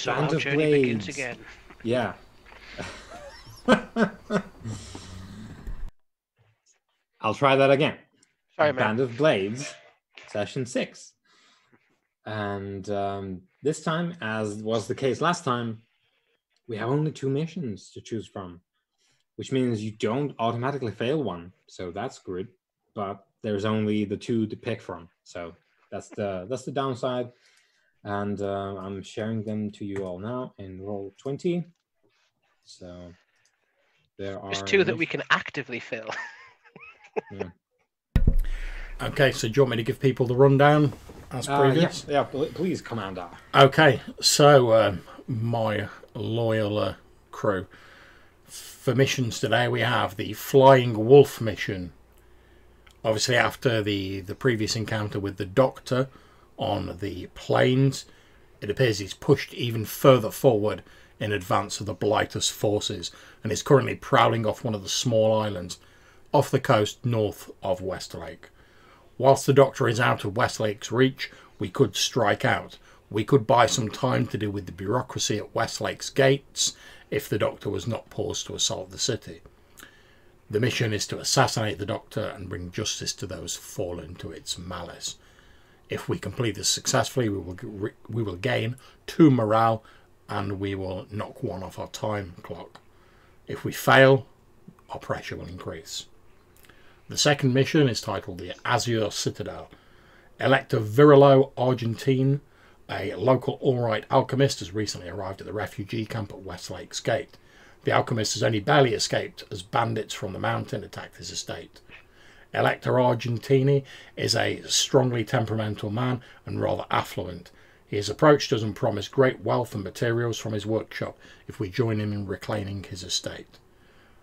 So Band our of journey begins Blades. again. Yeah. I'll try that again. Sorry, man. Band of Blades, session 6. And this time, as was the case last time, we have only 2 missions to choose from, which means you don't automatically fail one. So that's good. But there's only the 2 to pick from. So that's the downside. And I'm sharing them to you all now in roll 20. So there are Just 2 that we can actively fill. Yeah. Okay, so do you want me to give people the rundown as previous? Yeah, please, Commander. Okay, so my loyal crew. For missions today, we have the Flying Wolf mission. Obviously, after the previous encounter with the Doctor on the plains, it appears he's pushed even further forward in advance of the Blighter's forces and is currently prowling off one of the small islands off the coast north of Westlake. Whilst the Doctor is out of Westlake's reach, we could strike out. We could buy some time to deal with the bureaucracy at Westlake's gates if the Doctor was not paused to assault the city. The mission is to assassinate the Doctor and bring justice to those fallen to its malice. If we complete this successfully, we will gain 2 morale and we will knock 1 off our time clock. If we fail, our pressure will increase. The second mission is titled the Azure Citadel. Elector Virillo Argentine, a local all-right alchemist, has recently arrived at the refugee camp at Westlake's gate. The alchemist has only barely escaped as bandits from the mountain attacked his estate. Elector Argentini is a strongly temperamental man and rather affluent. He has approached us and promised great wealth and materials from his workshop if we join him in reclaiming his estate.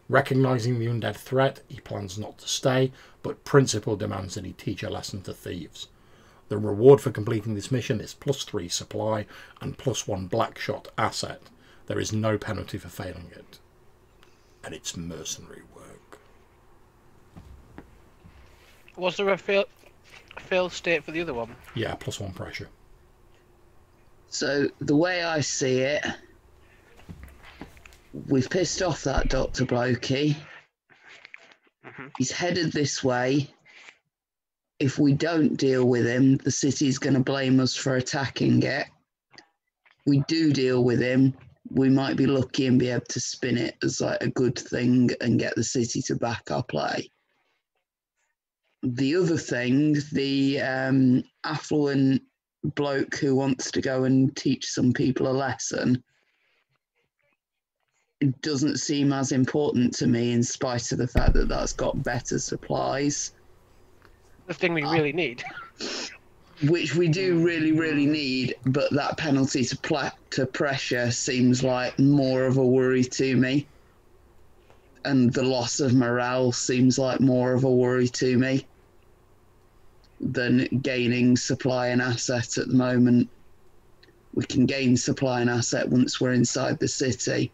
Recognising the undead threat, he plans not to stay, but principle demands that he teach a lesson to thieves. The reward for completing this mission is +3 supply and +1 Blackshot asset. There is no penalty for failing it. And it's mercenary work. Was there a failed state for the other one? Yeah, +1 pressure. So the way I see it, we've pissed off that Dr. Blokey. He's headed this way. If we don't deal with him, the city's going to blame us for attacking it. We do deal with him, we might be lucky and be able to spin it as like a good thing and get the city to back our play. The other thing, the affluent bloke who wants to go and teach some people a lesson, it doesn't seem as important to me in spite of the fact that that's got better supplies. The thing we really need. Which we do really, really need, but that penalty to pressure seems like more of a worry to me. And the loss of morale seems like more of a worry to me than gaining supply and asset at the moment. We can gain supply and asset once we're inside the city.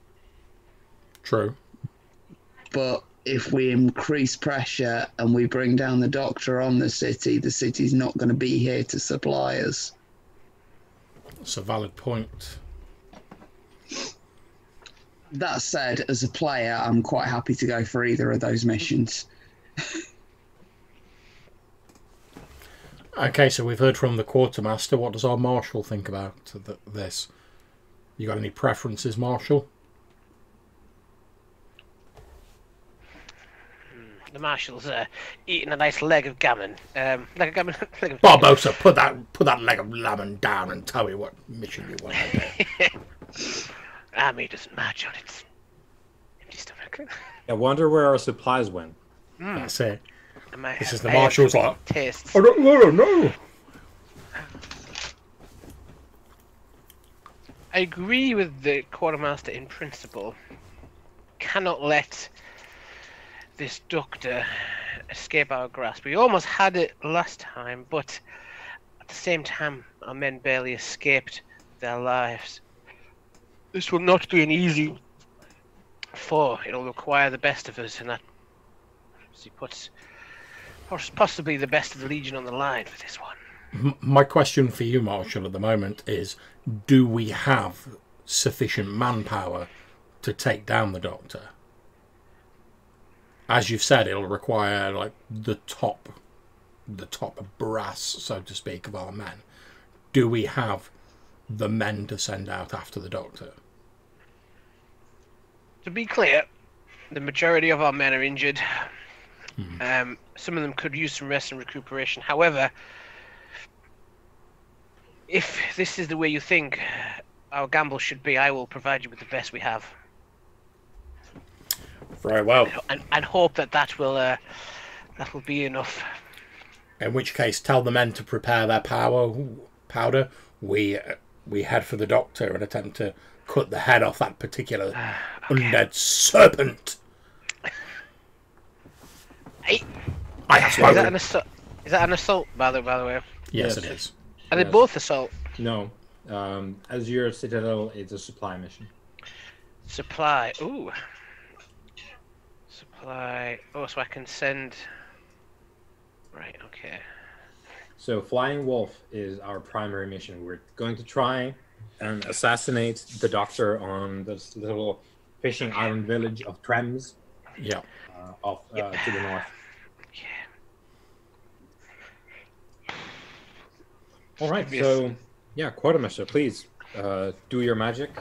True. But if we increase pressure and we bring down the Doctor on the city's not going to be here to supply us. That's a valid point. That said, as a player, I'm quite happy to go for either of those missions. Okay, so we've heard from the Quartermaster. What does our Marshal think about this? You got any preferences, Marshal? The Marshal's eating a nice leg of gammon. Leg of gammon. Leg of Barbosa, put that leg of lemon down and tell me what mission you want to do. Army doesn't match on its empty stomach. I wonder where our supplies went. That's it. This is the I have Marshal's sweet like, tastes. I don't know. I agree with the Quartermaster in principle. Cannot let this Doctor escape our grasp. We almost had it last time, but at the same time, our men barely escaped their lives. This will not be an easy foe. It'll require the best of us, and that he puts possibly the best of the Legion on the line for this one. My question for you, Marshal, at the moment is, do we have sufficient manpower to take down the Doctor. As you've said, it'll require like the top brass, so to speak, of our men. Do we have the men to send out after the Doctor? To be clear, the majority of our men are injured. Some of them could use some rest and recuperation. However, if this is the way you think our gamble should be, I will provide you with the best we have. Very well. And hope that will be enough. In which case, tell the men to prepare their powder. We head for the Doctor and attempt to cut the head off that particular undead serpent. I have spoken. Is that an assault, by the way? Yes, it is. Are they both assault? No. As your Citadel, it's a supply mission. Supply. Ooh. Supply. Oh, so I can send... Right, okay. So Flying Wolf is our primary mission. We're going to try and assassinate the Doctor on this little fishing island village of Trems. Yeah. To the north. All right, so yeah, Quartermaster, please do your magic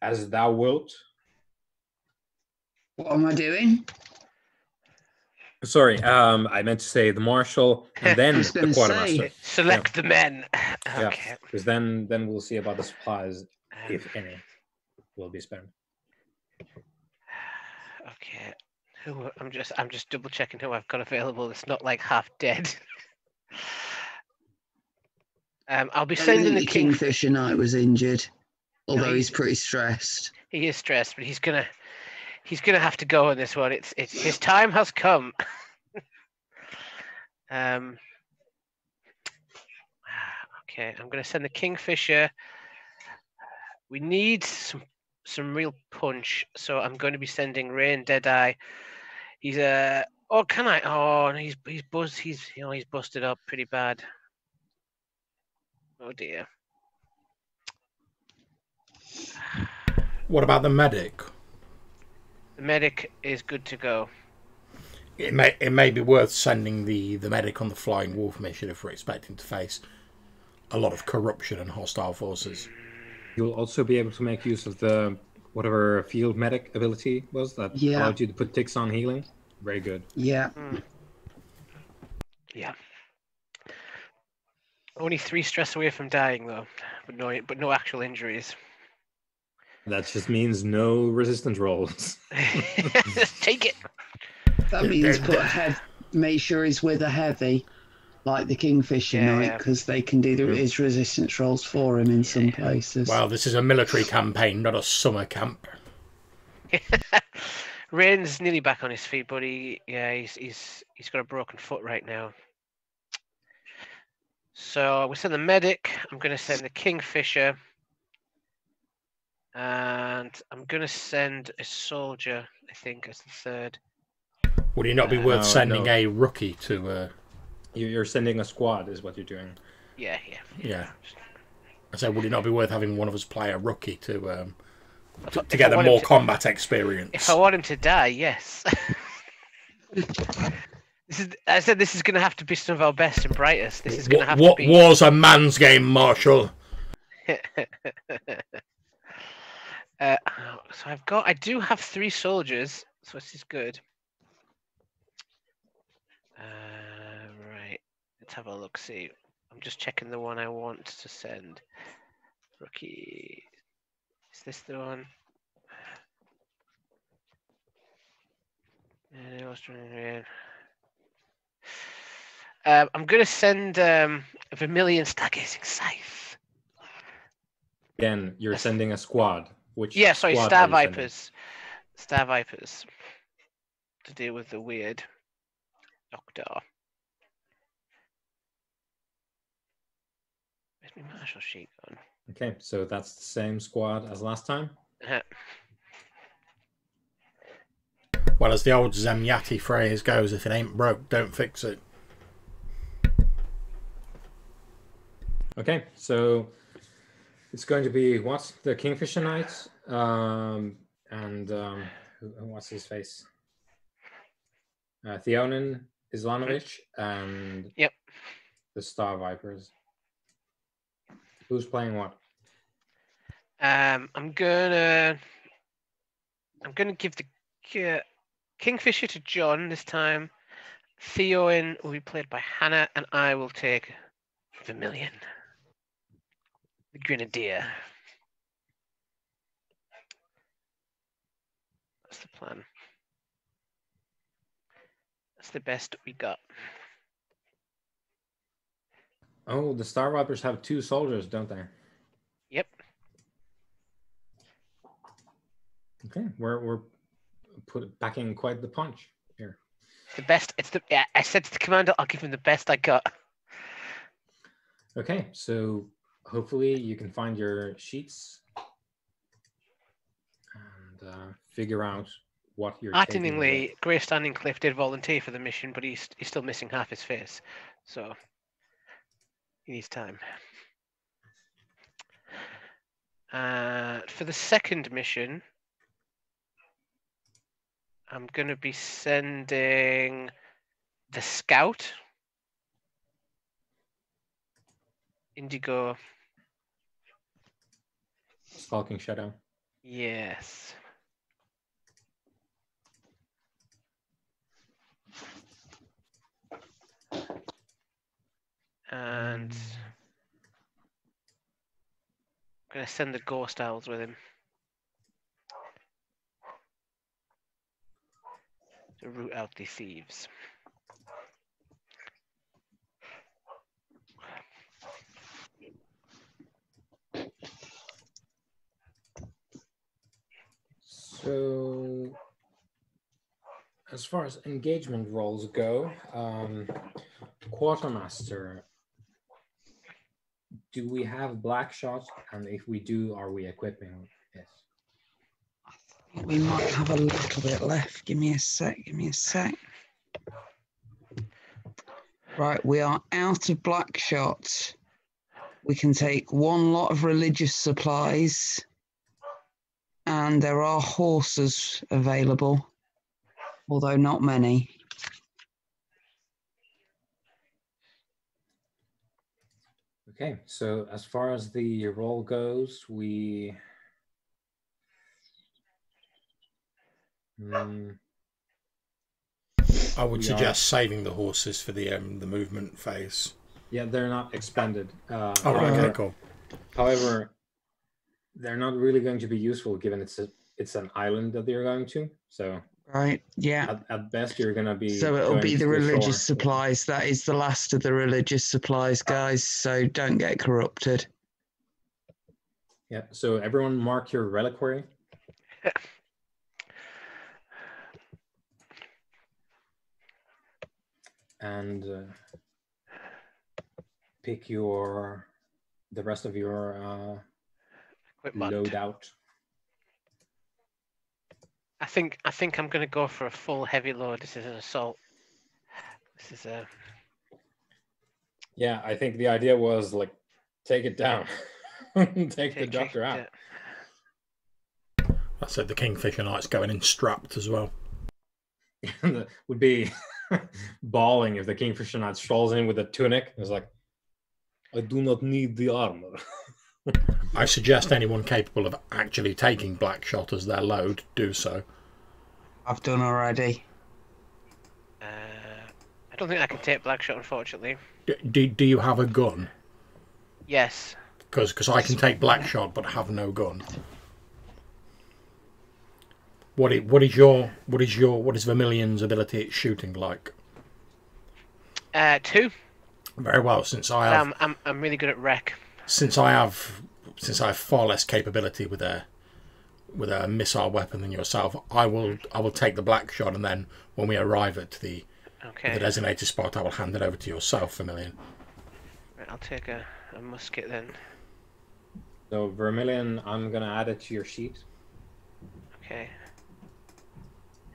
as thou wilt. What am I doing? Sorry, I meant to say the Marshal and then the Quartermaster. Select the men. Okay. Yeah, because then we'll see about the supplies, if any, will be spent. Okay. I'm just double checking who I've got available. It's not like half dead. I'll be sending the Kingfisher Knight was injured, although he's pretty stressed. He is stressed, but he's gonna have to go on this one. It's his time has come. Okay, I'm gonna send the Kingfisher. We need some real punch, so I'm going to be sending Rain Deadeye. He's oh, can I? Oh, he's buzzed. He's busted up pretty bad. Oh dear. What about the medic? The medic is good to go. It may be worth sending the medic on the Flying Wolf mission if we're expecting to face a lot of corruption and hostile forces. You'll also be able to make use of the whatever field medic ability was that allowed you to put ticks on healing. Very good. Yeah. Yeah. Only 3 stress away from dying though, but no actual injuries. That just means no resistance rolls. Just take it. That means make sure he's with a heavy, like the Kingfisher Knight, because they can do his resistance rolls for him in some places. Well, this is a military campaign, not a summer camp. Rain's nearly back on his feet, but he's got a broken foot right now. So we send the medic. I'm going to send the Kingfisher. And I'm going to send a soldier, I think, as the third. Would it not be worth sending a rookie to... You're sending a squad, is what you're doing. Yeah. I said, would it not be worth having one of us play a rookie to get them more combat experience? If I want him to die, yes. I said this is going to have to be some of our best and brightest. This is going to have to be... What war's a man's game, Marshal? So I do have 3 soldiers, so this is good. Right, let's have a look. See, I'm just checking the one I want to send. Rookie, is this the one? I'm going to send a Vermilion Stargazing Scythe. Again, you're sending a squad. Star Vipers. Star Vipers. To deal with the weird Doctor. Where's my martial sheet gone? Okay, so that's the same squad as last time. Well, as the old Zemyati phrase goes, if it ain't broke, don't fix it. Okay, so It's going to be what? The Kingfisher Knight, and what's his face? Theonin Islanovic, and Yep. the Star Vipers. Who's playing what? I'm gonna give the Kingfisher to John this time. Theoin will be played by Hannah, and I will take Vermilion, the Grenadier. That's the plan. That's the best we got. Oh, the Star Vipers have 2 soldiers, don't they? Yep. Okay, we're packing quite the punch here. The best. I said to the commander, I'll give him the best I got. Okay, so hopefully you can find your sheets and figure out what you're taking. Hearteningly, Grey Standing Cliff did volunteer for the mission, but he's still missing half his face, so he needs time. For the second mission, I'm going to be sending the Scout, Indigo. Skulking Shadow. Yes. And I'm going to send the Ghost Owls with him to root out the thieves. So, as far as engagement roles go, Quartermaster, do we have black shot? And if we do, are we equipping it? I think we might have a little bit left. Give me a sec. Right, we are out of black shot. We can take 1 lot of religious supplies, and there are horses available, although not many. Okay, so as far as the role goes, we I would suggest saving the horses for the movement phase. Yeah, they're not expended. Okay, cool. However, they're not really going to be useful given it's an island that they're going to. So right, yeah. At best, you're going to be. So it'll be the religious shore. supplies. That is the last of the religious supplies, guys. So don't get corrupted. Yeah. So everyone, mark your reliquary. And pick the rest of your load out. I think I'm going to go for a full heavy load. This is an assault. This is a. Yeah, I think the idea was like take it down, take the doctor out. I said the Kingfisher Knight's going in strapped as well. Would be bawling if the Kingfisher Knight strolls in with a tunic. It's like, I do not need the armor. I suggest anyone capable of actually taking black shot as their load do so. I've done already. I don't think I can take black shot, unfortunately. Do you have a gun? Yes. Because I can take black shot but have no gun. What is Vermilion's ability at shooting like? 2. Very well, since I have. I'm really good at wreck. Since I have far less capability with a missile weapon than yourself, I will take the black shot, and then when we arrive at the designated spot, I will hand it over to yourself, Vermilion. Right, I'll take a musket then. So Vermilion, I'm gonna add it to your sheet. Okay.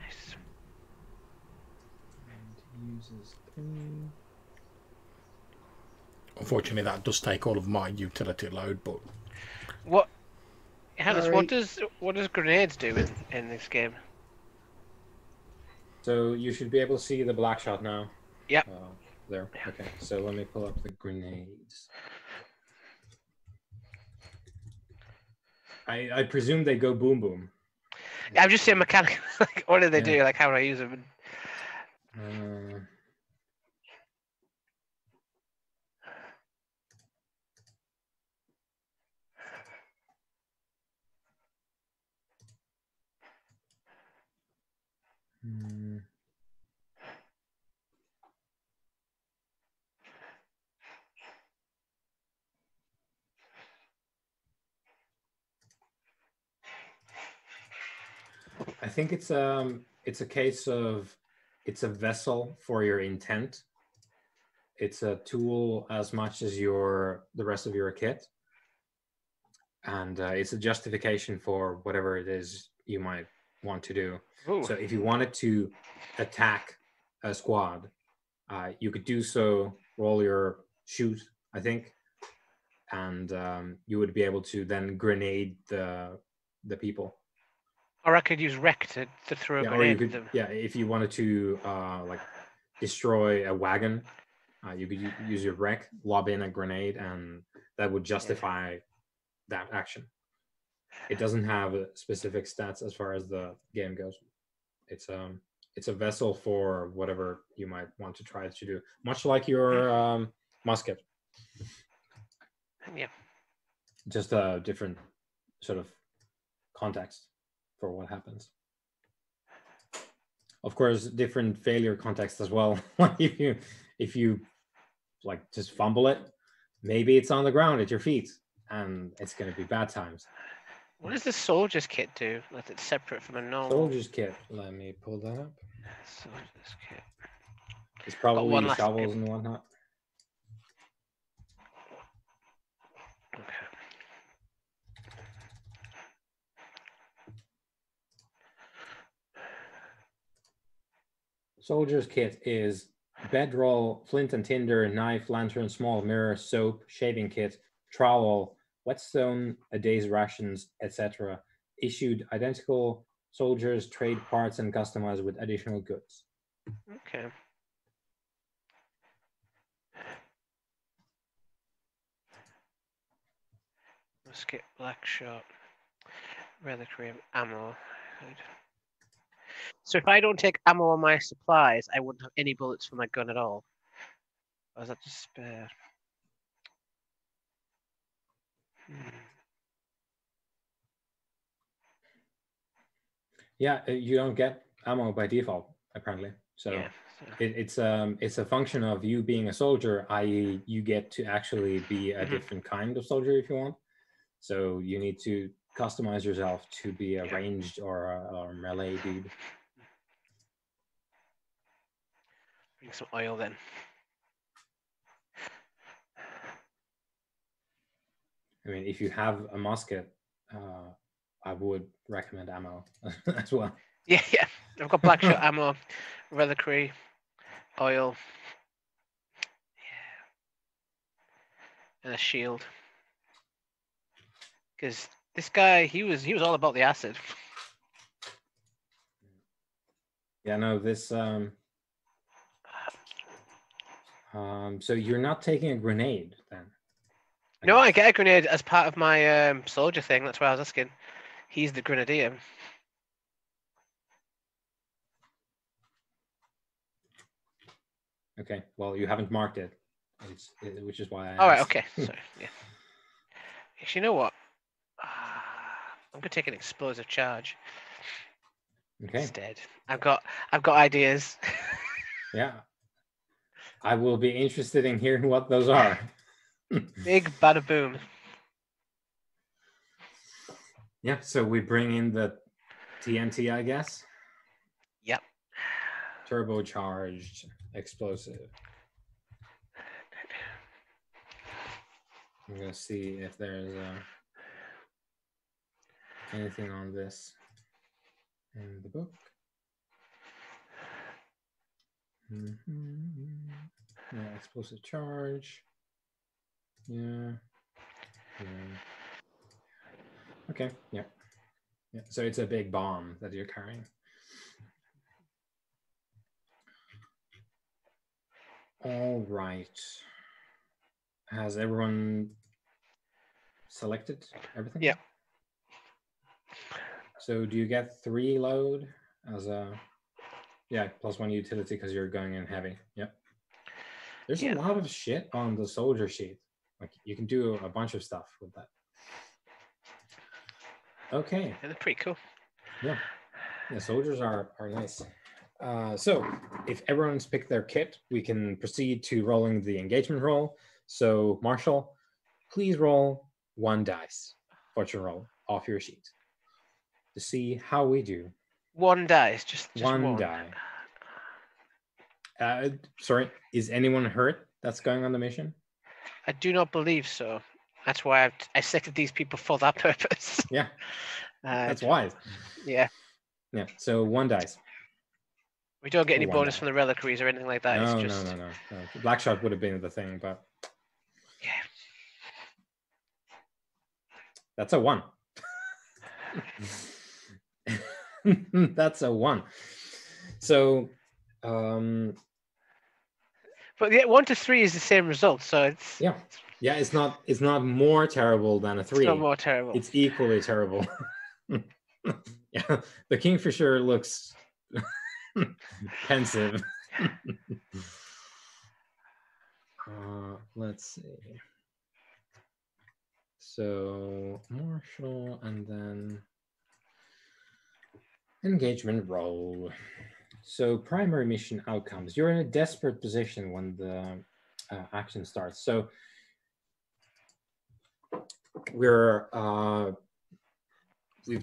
Nice. And uses 3. Unfortunately, that does take all of my utility load, but What? Hannes, Sorry. what does grenades do in this game? So you should be able to see the black shot now. Yep. There. Okay. So let me pull up the grenades. I presume they go boom boom. I'm just saying mechanic. Like, what do they do? Like, how do I use them? I think it's a case of it's a vessel for your intent. It's a tool as much as the rest of your kit, and it's a justification for whatever it is you might want to do. Ooh. So if you wanted to attack a squad, you could do so. Roll your shoot, I think, and you would be able to then grenade the people. Or I could use wreck to throw a Yeah, or grenade you at could, them. yeah, if you wanted to like destroy a wagon, you could use your wreck, lob in a grenade, and that would justify that action. It doesn't have specific stats as far as the game goes. It's a vessel for whatever you might want to try to do, much like your musket. Yeah. Just a different sort of context for what happens. Of course, different failure context as well. if you like just fumble it, maybe it's on the ground at your feet, and it's going to be bad times. What does the soldier's kit do? That it's separate from a normal Soldier's kit. Let me pull that up. soldier's kit. It's probably one last shovels bit. and whatnot. Okay. Soldier's kit is bedroll, flint and tinder, knife, lantern, small mirror, soap, shaving kit, trowel, whetstone, a day's rations, etc. Issued identical soldiers, trade parts, and customized with additional goods. Okay. Musket, black shot, reliquary, ammo. Good. So if I don't take ammo on my supplies, I wouldn't have any bullets for my gun at all. Or is that just spare? Yeah, you don't get ammo by default, apparently. So Yeah. it's a function of you being a soldier, i.e., you get to actually be a different kind of soldier if you want. So you need to customize yourself to be a ranged or a melee dude. Bring some oil then. I mean, if you have a musket, I would recommend ammo as well. Yeah, yeah. I've got black shot ammo, reliquary, oil, and a shield. Because this guy, he was all about the acid. Yeah, no, this. So you're not taking a grenade then? No, I get a grenade as part of my soldier thing. That's why I was asking. He's the grenadier. Okay, well, you haven't marked it, which is why I asked. All right, okay. Sorry. Yeah. Actually, you know what? I'm gonna take an explosive charge. Okay. Instead, I've got ideas. Yeah. I will be interested in hearing what those are. Big bada boom. Yeah, so we bring in the TNT, I guess. Yep. Turbocharged explosive. I'm gonna see if there's anything on this in the book. Yeah, explosive charge. Yeah. Okay. Yeah. Yeah. So it's a big bomb that you're carrying. All right. Has everyone selected everything? Yeah. So do you get 3 load as a +1 utility because you're going in heavy? Yep. There's a lot of shit on the soldier sheet. Like you can do a bunch of stuff with that. Okay. Yeah, they're pretty cool. Yeah. Yeah, soldiers are nice. So if everyone's picked their kit, we can proceed to rolling the engagement roll. So Marshall, please roll 1 dice, fortune roll, off your sheet to see how we do. 1 dice, just one one. die. Sorry, is anyone hurt that's going on the mission? I do not believe so. That's why I selected these people for that purpose. Yeah, that's wise. Yeah. Yeah, so 1 dice. We don't get any For 1 bonus die. from the reliquaries or anything like that. No, It's just... no. Blackshot would have been the thing, but yeah. That's a 1. That's a 1. So, but 1 to 3 is the same result, so it's it's not more terrible than a 3. It's not more terrible. It's equally terrible. Yeah, the Kingfisher looks pensive. Let's see. So Marshall and then engagement roll. So primary mission outcomes. You're in a desperate position when the action starts. So we've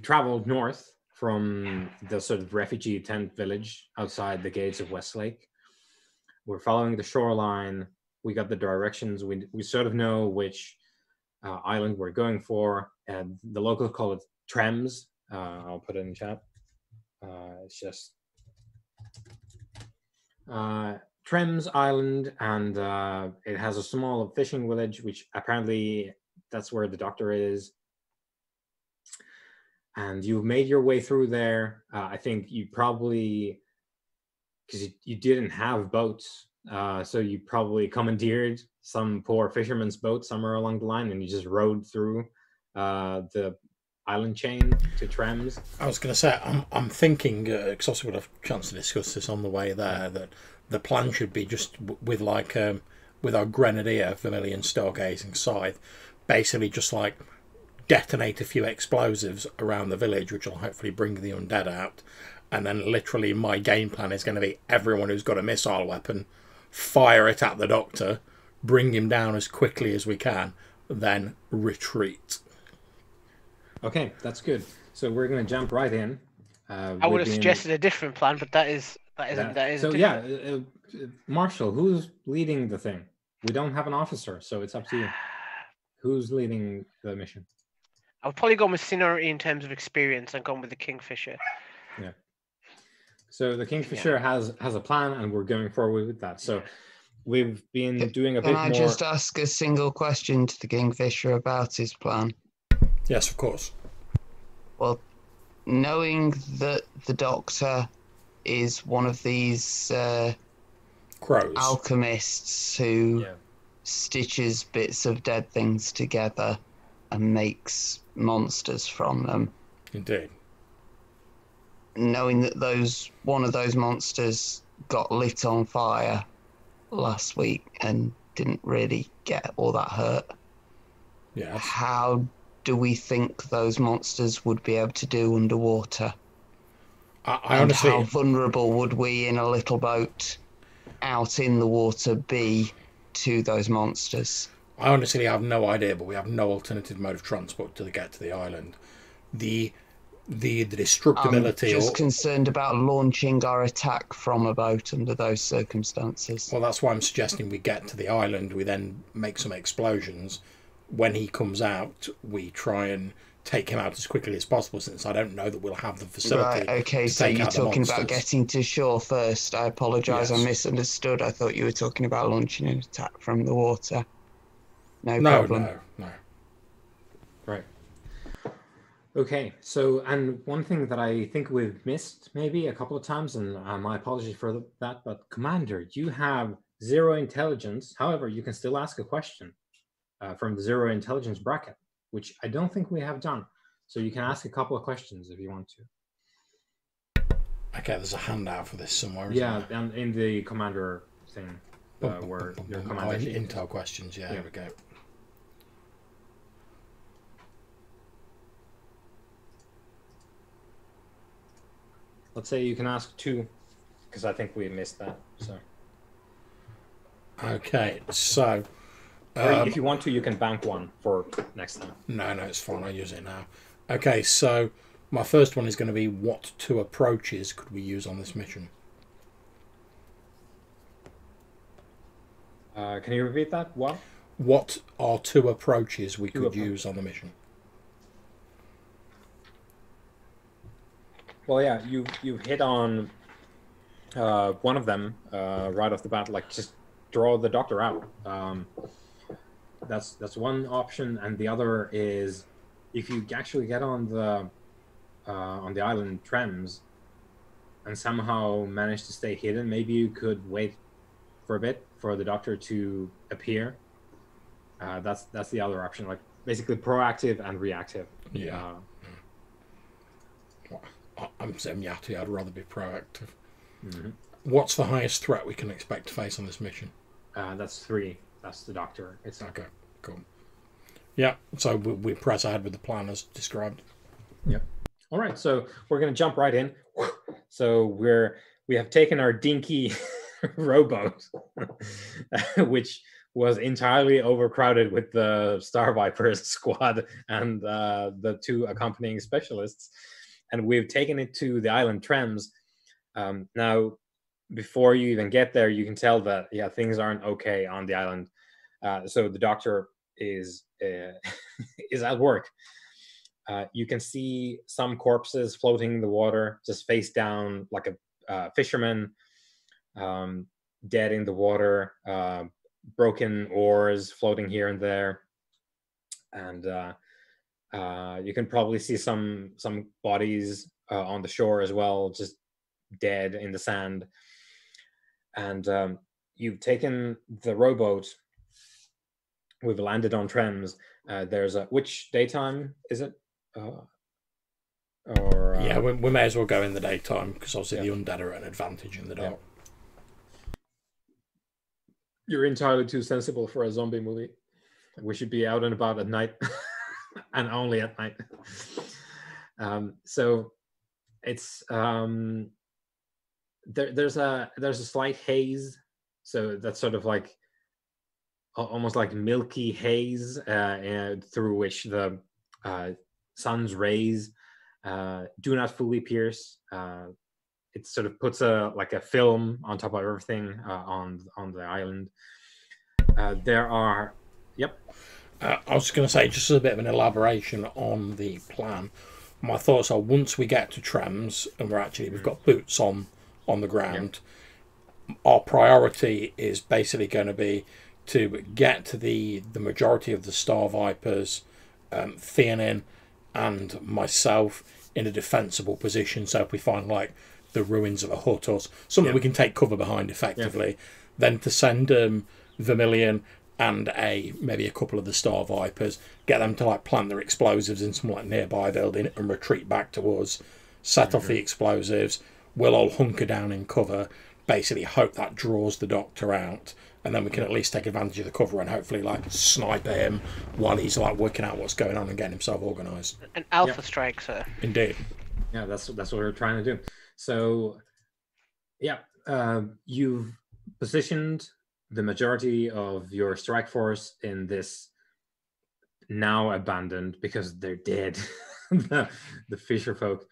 traveled north from the sort of refugee tent village outside the gates of Westlake. We're following the shoreline. We got the directions. We sort of know which island we're going for. The locals call it Trems. I'll put it in chat. It's just Trems Island, and it has a small fishing village, which apparently that's where the doctor is. And you've made your way through there. I think you probably, because you didn't have boats, so you probably commandeered some poor fisherman's boat somewhere along the line, and you just rode through the island chain to Trems. I was going to say, I'm thinking, because also we'll have a chance to discuss this on the way there, that the plan should be just with with our Grenadier Vermilion Stargazing Scythe, basically just like detonate a few explosives around the village, which will hopefully bring the undead out. And then literally my game plan is going to be everyone who's got a missile weapon, fire it at the doctor, bring him down as quickly as we can, then retreat. Okay, that's good. So we're going to jump right in. I would have suggested a different plan, but that is. So yeah, Marshall, who's leading the thing? We don't have an officer, so it's up to you. Who's leading the mission? I would probably go with seniority in terms of experience and go with the Kingfisher. Yeah. So the Kingfisher has a plan, and we're going forward with that. So we've been doing a bit more. Can I just ask a single question to the Kingfisher about his plan? Yes, of course. Well, knowing that the Doctor is one of these crows alchemists who stitches bits of dead things together and makes monsters from them. Indeed. Knowing that one of those monsters got lit on fire last week and didn't really get all that hurt. Yes. How do we think those monsters would be able to do underwater? I honestly, how vulnerable would we in a little boat out in the water be to those monsters? I honestly have no idea, but we have no alternative mode of transport to get to the island. The destructibility. I'm just concerned about launching our attack from a boat under those circumstances. Well, that's why I'm suggesting we get to the island. We then make some explosions. When he comes out, we try and take him out as quickly as possible, since I don't know that we'll have the facility. Right, okay, so you're talking about getting to shore first. I apologise, I misunderstood. I thought you were talking about launching an attack from the water. No problem. No. Right. Okay, so, and one thing that I think we've missed maybe a couple of times, and my apologies for that, but Commander, you have 0 intelligence. However, you can still ask a question from the 0 intelligence bracket, which I don't think we have done. So you can ask a couple of questions if you want to. Okay, there's a handout for this somewhere, isn't there? And in the Commander thing, where your Commander intel questions, yeah, here we go. Let's say you can ask 2, because I think we missed that. So. Okay, so if you want to, you can bank 1 for next time. No, it's fine. I'll use it now. Okay, so my first one is going to be, what 2 approaches could we use on this mission? Can you repeat that? What? What are 2 approaches we could use on the mission? Well, yeah, you hit on one of them right off the bat. Like, just draw the doctor out. That's one option, and the other is if you actually get on the island Trems and somehow manage to stay hidden, maybe you could wait for a bit for the doctor to appear. That's the other option, like basically proactive and reactive. Yeah. I'm Zemyati. I'd rather be proactive. Mm-hmm. What's the highest threat we can expect to face on this mission? That's 3. That's the doctor. It's okay. Cool. Yeah. So we press ahead with the plan as described. Yep. All right. So we're going to jump right in. So we have taken our dinky rowboat, which was entirely overcrowded with the Star Vipers squad and the 2 accompanying specialists. And we've taken it to the island Trems. Now, before you even get there, you can tell that, things aren't okay on the island. So the doctor is at work. You can see some corpses floating in the water, just face down, like a fisherman, dead in the water, broken oars floating here and there. And you can probably see some bodies on the shore as well, just dead in the sand. And you've taken the rowboat. We've landed on Trems. There's which daytime is it? We may as well go in the daytime, because obviously the undead are at an advantage in the dark. You're entirely too sensible for a zombie movie. We should be out and about at night. And only at night. So it's there's a slight haze, so that's sort of like almost like milky haze through which the sun's rays do not fully pierce. It sort of puts a film on top of everything on the island. There are I was going to say, just as a bit of an elaboration on the plan, my thoughts are, once we get to Trems and we've got boots on the ground, our priority is basically going to be to get to the majority of the Star Vipers, Theanin and myself, in a defensible position. So if we find like the ruins of a hut or something we can take cover behind effectively, then to send Vermilion and maybe a couple of the Star Vipers, get them to plant their explosives in some nearby building and retreat back to us, set off the explosives. We'll all hunker down in cover, basically hope that draws the doctor out, and then we can at least take advantage of the cover and hopefully sniper him while he's working out what's going on and getting himself organised. An alpha strike, sir. Indeed. Yeah, that's what we're trying to do. So you've positioned the majority of your strike force in this now abandoned, because they're dead, the fisher folk.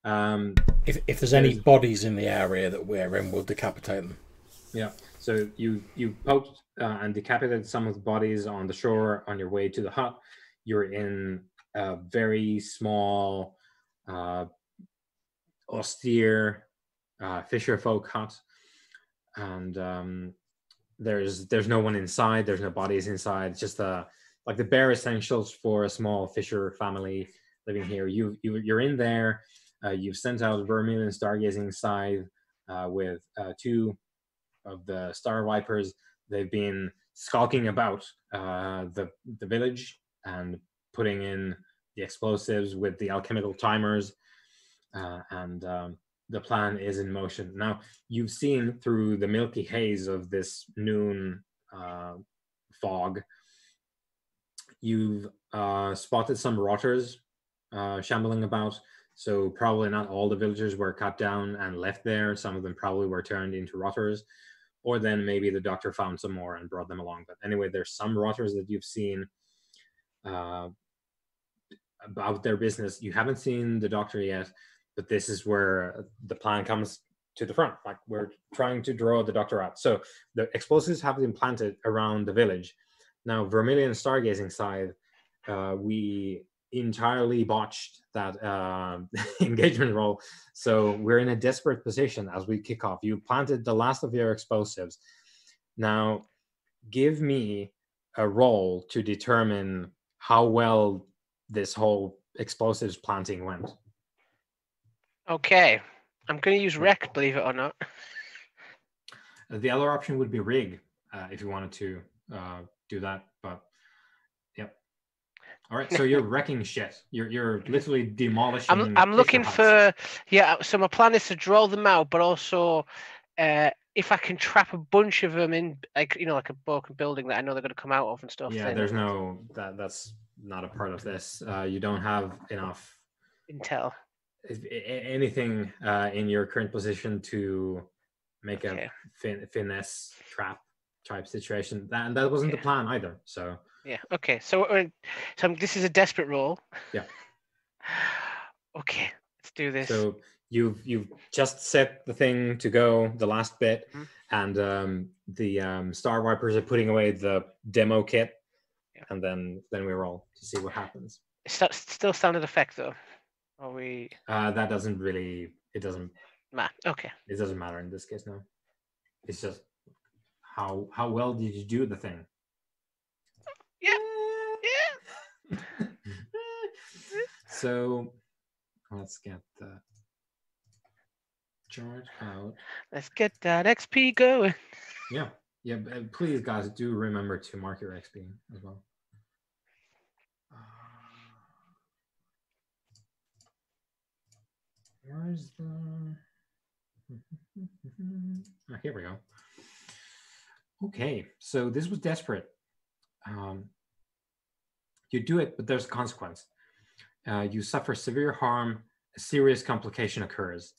If there's any bodies in the area that we're in, we'll decapitate them. Yeah. So you poked and decapitated some of the bodies on the shore on your way to the hut. You're in a very small, austere fisher folk hut, and there's no one inside. There's no bodies inside. It's just the bare essentials for a small fisher family. living here. You're in there. You've sent out Vermilion Stargazing Scythe with 2 of the Star Vipers. They've been skulking about the village and putting in the explosives with the alchemical timers, and the plan is in motion. Now, you've seen through the milky haze of this noon fog, you've spotted some rotters shambling about. So probably not all the villagers were cut down and left there. Some of them probably were turned into rotters. Or then maybe the doctor found some more and brought them along. But anyway, there's some rotters that you've seen about their business. You haven't seen the doctor yet, but this is where the plan comes to the front. Like, we're trying to draw the doctor out. So the explosives have been planted around the village. Now, Vermilion Stargazing Scythe, we entirely botched that engagement roll. So we're in a desperate position as we kick off. You planted the last of your explosives. Now, give me a roll to determine how well this whole explosives planting went. Okay. I'm going to use Wreck, believe it or not. The other option would be Rig, if you wanted to do that, but yep. All right, so you're wrecking shit. You're literally demolishing. I'm looking huts. for so my plan is to draw them out, but also if I can trap a bunch of them in, like like a broken building that I know they're going to come out of and stuff. Yeah, there's no that's not a part of this. You don't have enough intel. Anything in your current position to make Okay. a finesse trap type situation. That wasn't the plan either. So yeah. Okay. So this is a desperate roll. Yeah. Okay. Let's do this. So you've just set the thing to go, the last bit, and the Star Vipers are putting away the demo kit, and then we roll to see what happens. Still standard effect though. Are we? That doesn't really. It doesn't. Okay. It doesn't matter in this case. No. It's just how well did you do the thing? Yeah. So let's get the charge out. Let's get that XP going. Yeah. Please, guys, do remember to mark your XP as well. Where's the? Here we go. Okay, so this was desperate. You do it, but there's a consequence. You suffer severe harm. A serious complication occurs.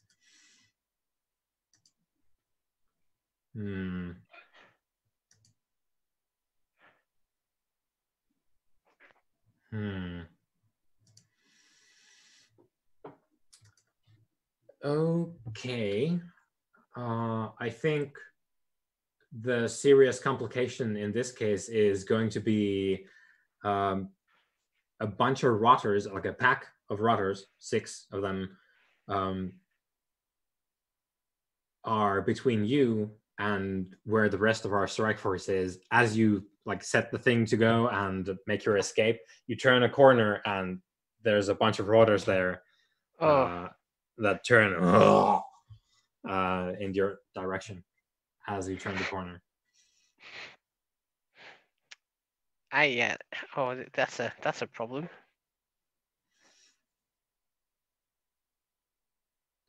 Okay. I think the serious complication in this case is going to be a bunch of rotters, like a pack of rotters, 6 of them, are between you and where the rest of our strike force is. As you set the thing to go and make your escape, you turn a corner and there's a bunch of rotters there that turn in your direction as you turn the corner. That's a problem.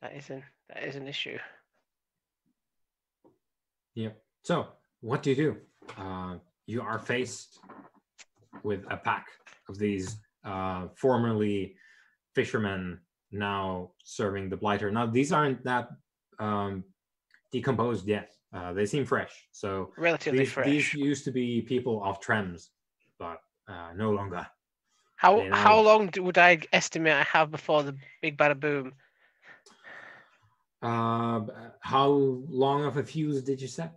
That is an issue. Yep. So what do? You are faced with a pack of these formerly fishermen now serving the blighter. Now these aren't that decomposed yet. They seem fresh. So relatively fresh. These used to be people of Trems, but no longer. How long would I estimate I have before the big bada boom? How long of a fuse did you set?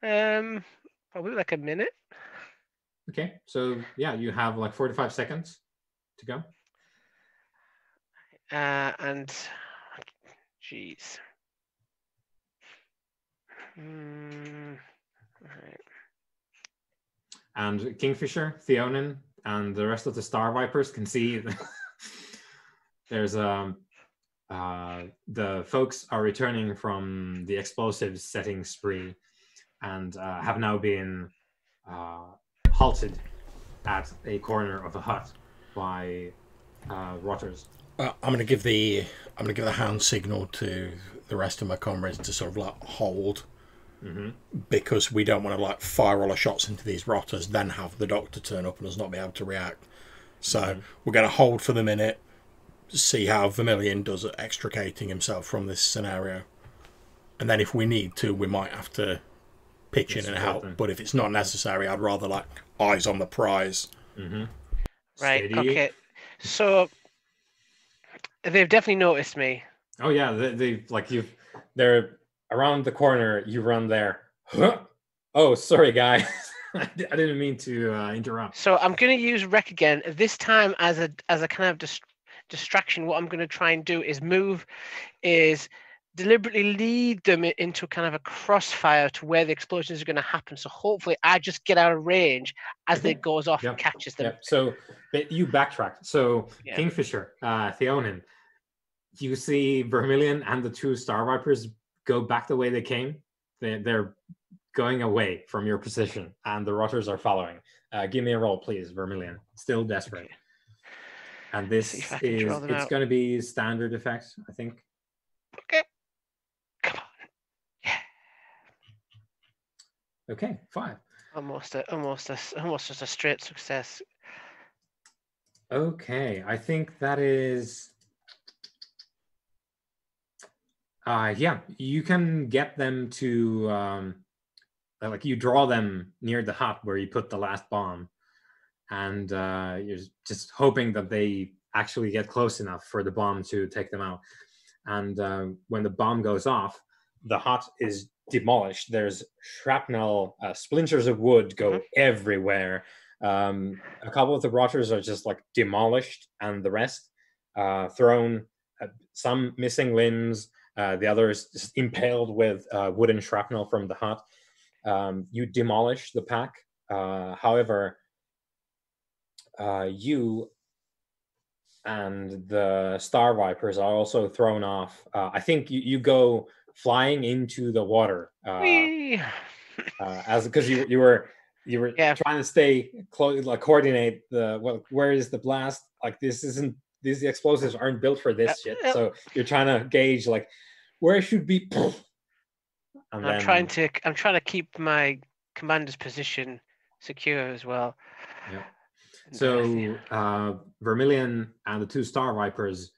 Probably like a minute. Okay, so yeah, you have 45 seconds to go. And jeez. Right. And Kingfisher, Theonin, and the rest of the Star Vipers can see there's the folks are returning from the explosives setting spree and have now been halted at a corner of a hut by rotters. I'm gonna give the hand signal to the rest of my comrades to sort of like hold, because we don't want to like fire all our shots into these rotters, then have the doctor turn up and us not be able to react. So we're going to hold for the minute, see how Vermilion does at extricating himself from this scenario, and then if we need to, we might have to pitch in and help. But if it's not necessary, I'd rather like eyes on the prize. Right. Steady. Okay. So they've definitely noticed me. Oh yeah, they're around the corner. You run there. Oh, sorry, guys. I didn't mean to interrupt. So I'm going to use Rec again. This time as a kind of distraction. What I'm going to try and do is deliberately lead them into kind of a crossfire to where the explosions are going to happen. So hopefully I just get out of range as it goes off and catches them. So you backtrack. So Kingfisher, Theonin, you see Vermilion and the two Star Vipers go back the way they came. They're going away from your position, and the rotters are following. Give me a roll, please, Vermilion. Still desperate. Okay. And this is going to be standard effect, I think. Okay. Come on. Yeah. Okay, 5. Almost just a straight success. Okay, I think that is. You can get them to like you draw them near the hut where you put the last bomb, and you're just hoping that they actually get close enough for the bomb to take them out. And when the bomb goes off, the hut is demolished. There's shrapnel, splinters of wood go everywhere. A couple of the rotters are just like demolished, and the rest thrown. Some missing limbs. The others just impaled with wooden shrapnel from the hut. You demolish the pack. However, you and the Star Vipers are also thrown off. I think you go flying into the water because you were trying to stay close, like coordinate where is the blast? Like these explosives aren't built for this shit. So you're trying to gauge like where it should be. I'm trying to keep my commander's position secure as well. Yeah. So Vermilion and the two Star Vipers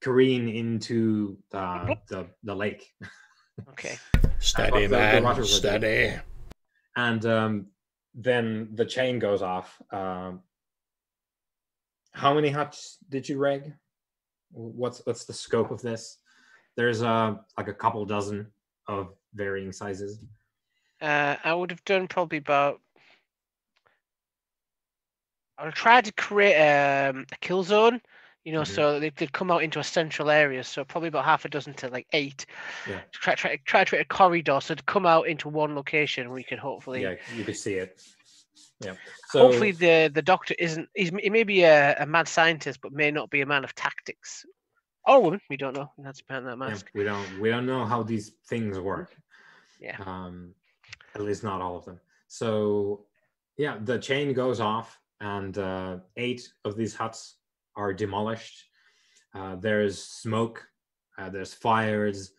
careen into the lake. Okay. Steady, man. Steady. And then the chain goes off. How many huts did you reg? What's the scope of this? There's like a couple dozen of varying sizes. I would have done probably about. I would try to create a kill zone, so they'd come out into a central area. So probably about half a dozen to like 8. Yeah. Try to create a corridor so to come out into one location where you could hopefully. Yeah, you could see it. Yeah. So hopefully the doctor isn't. He may be a mad scientist, but may not be a man of tactics. Or woman, we don't know. That's behind that mask. Yeah, we don't know how these things work. Yeah. At least not all of them. So yeah, the chain goes off, and 8 of these huts are demolished. There's smoke. There's fires.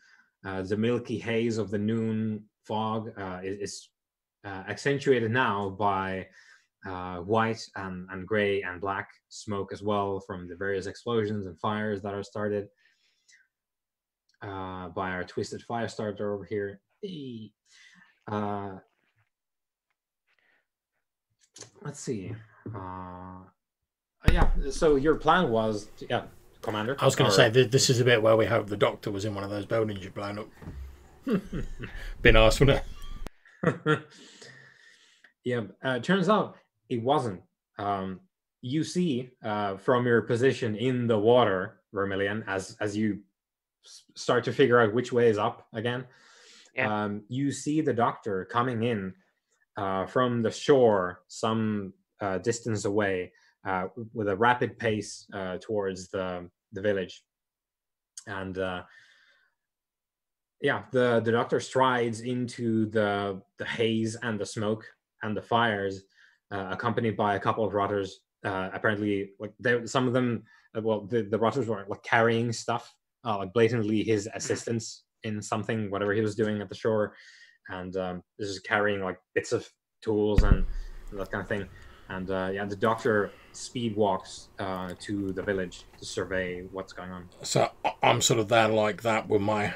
The milky haze of the noon fog is accentuated now by white and gray and black smoke as well from the various explosions and fires that are started by our twisted fire starter over here. Let's see. So your plan was Commander. I was going to say this is a bit where we hope the doctor was in one of those buildings you're blowing up. Been nice, wouldn't it? Yeah, turns out it wasn't. You see from your position in the water, Vermilion, as you start to figure out which way is up again, you see the doctor coming in from the shore some distance away. with a rapid pace towards the village. And yeah, the doctor strides into the haze and the smoke and the fires, accompanied by a couple of rotters. Apparently, like some of them, the rotters were like carrying stuff, like blatantly his assistance in something, whatever he was doing at the shore, and this is carrying like bits of tools and that kind of thing. And yeah, the doctor speed walks to the village to survey what's going on. So I'm sort of there like that with my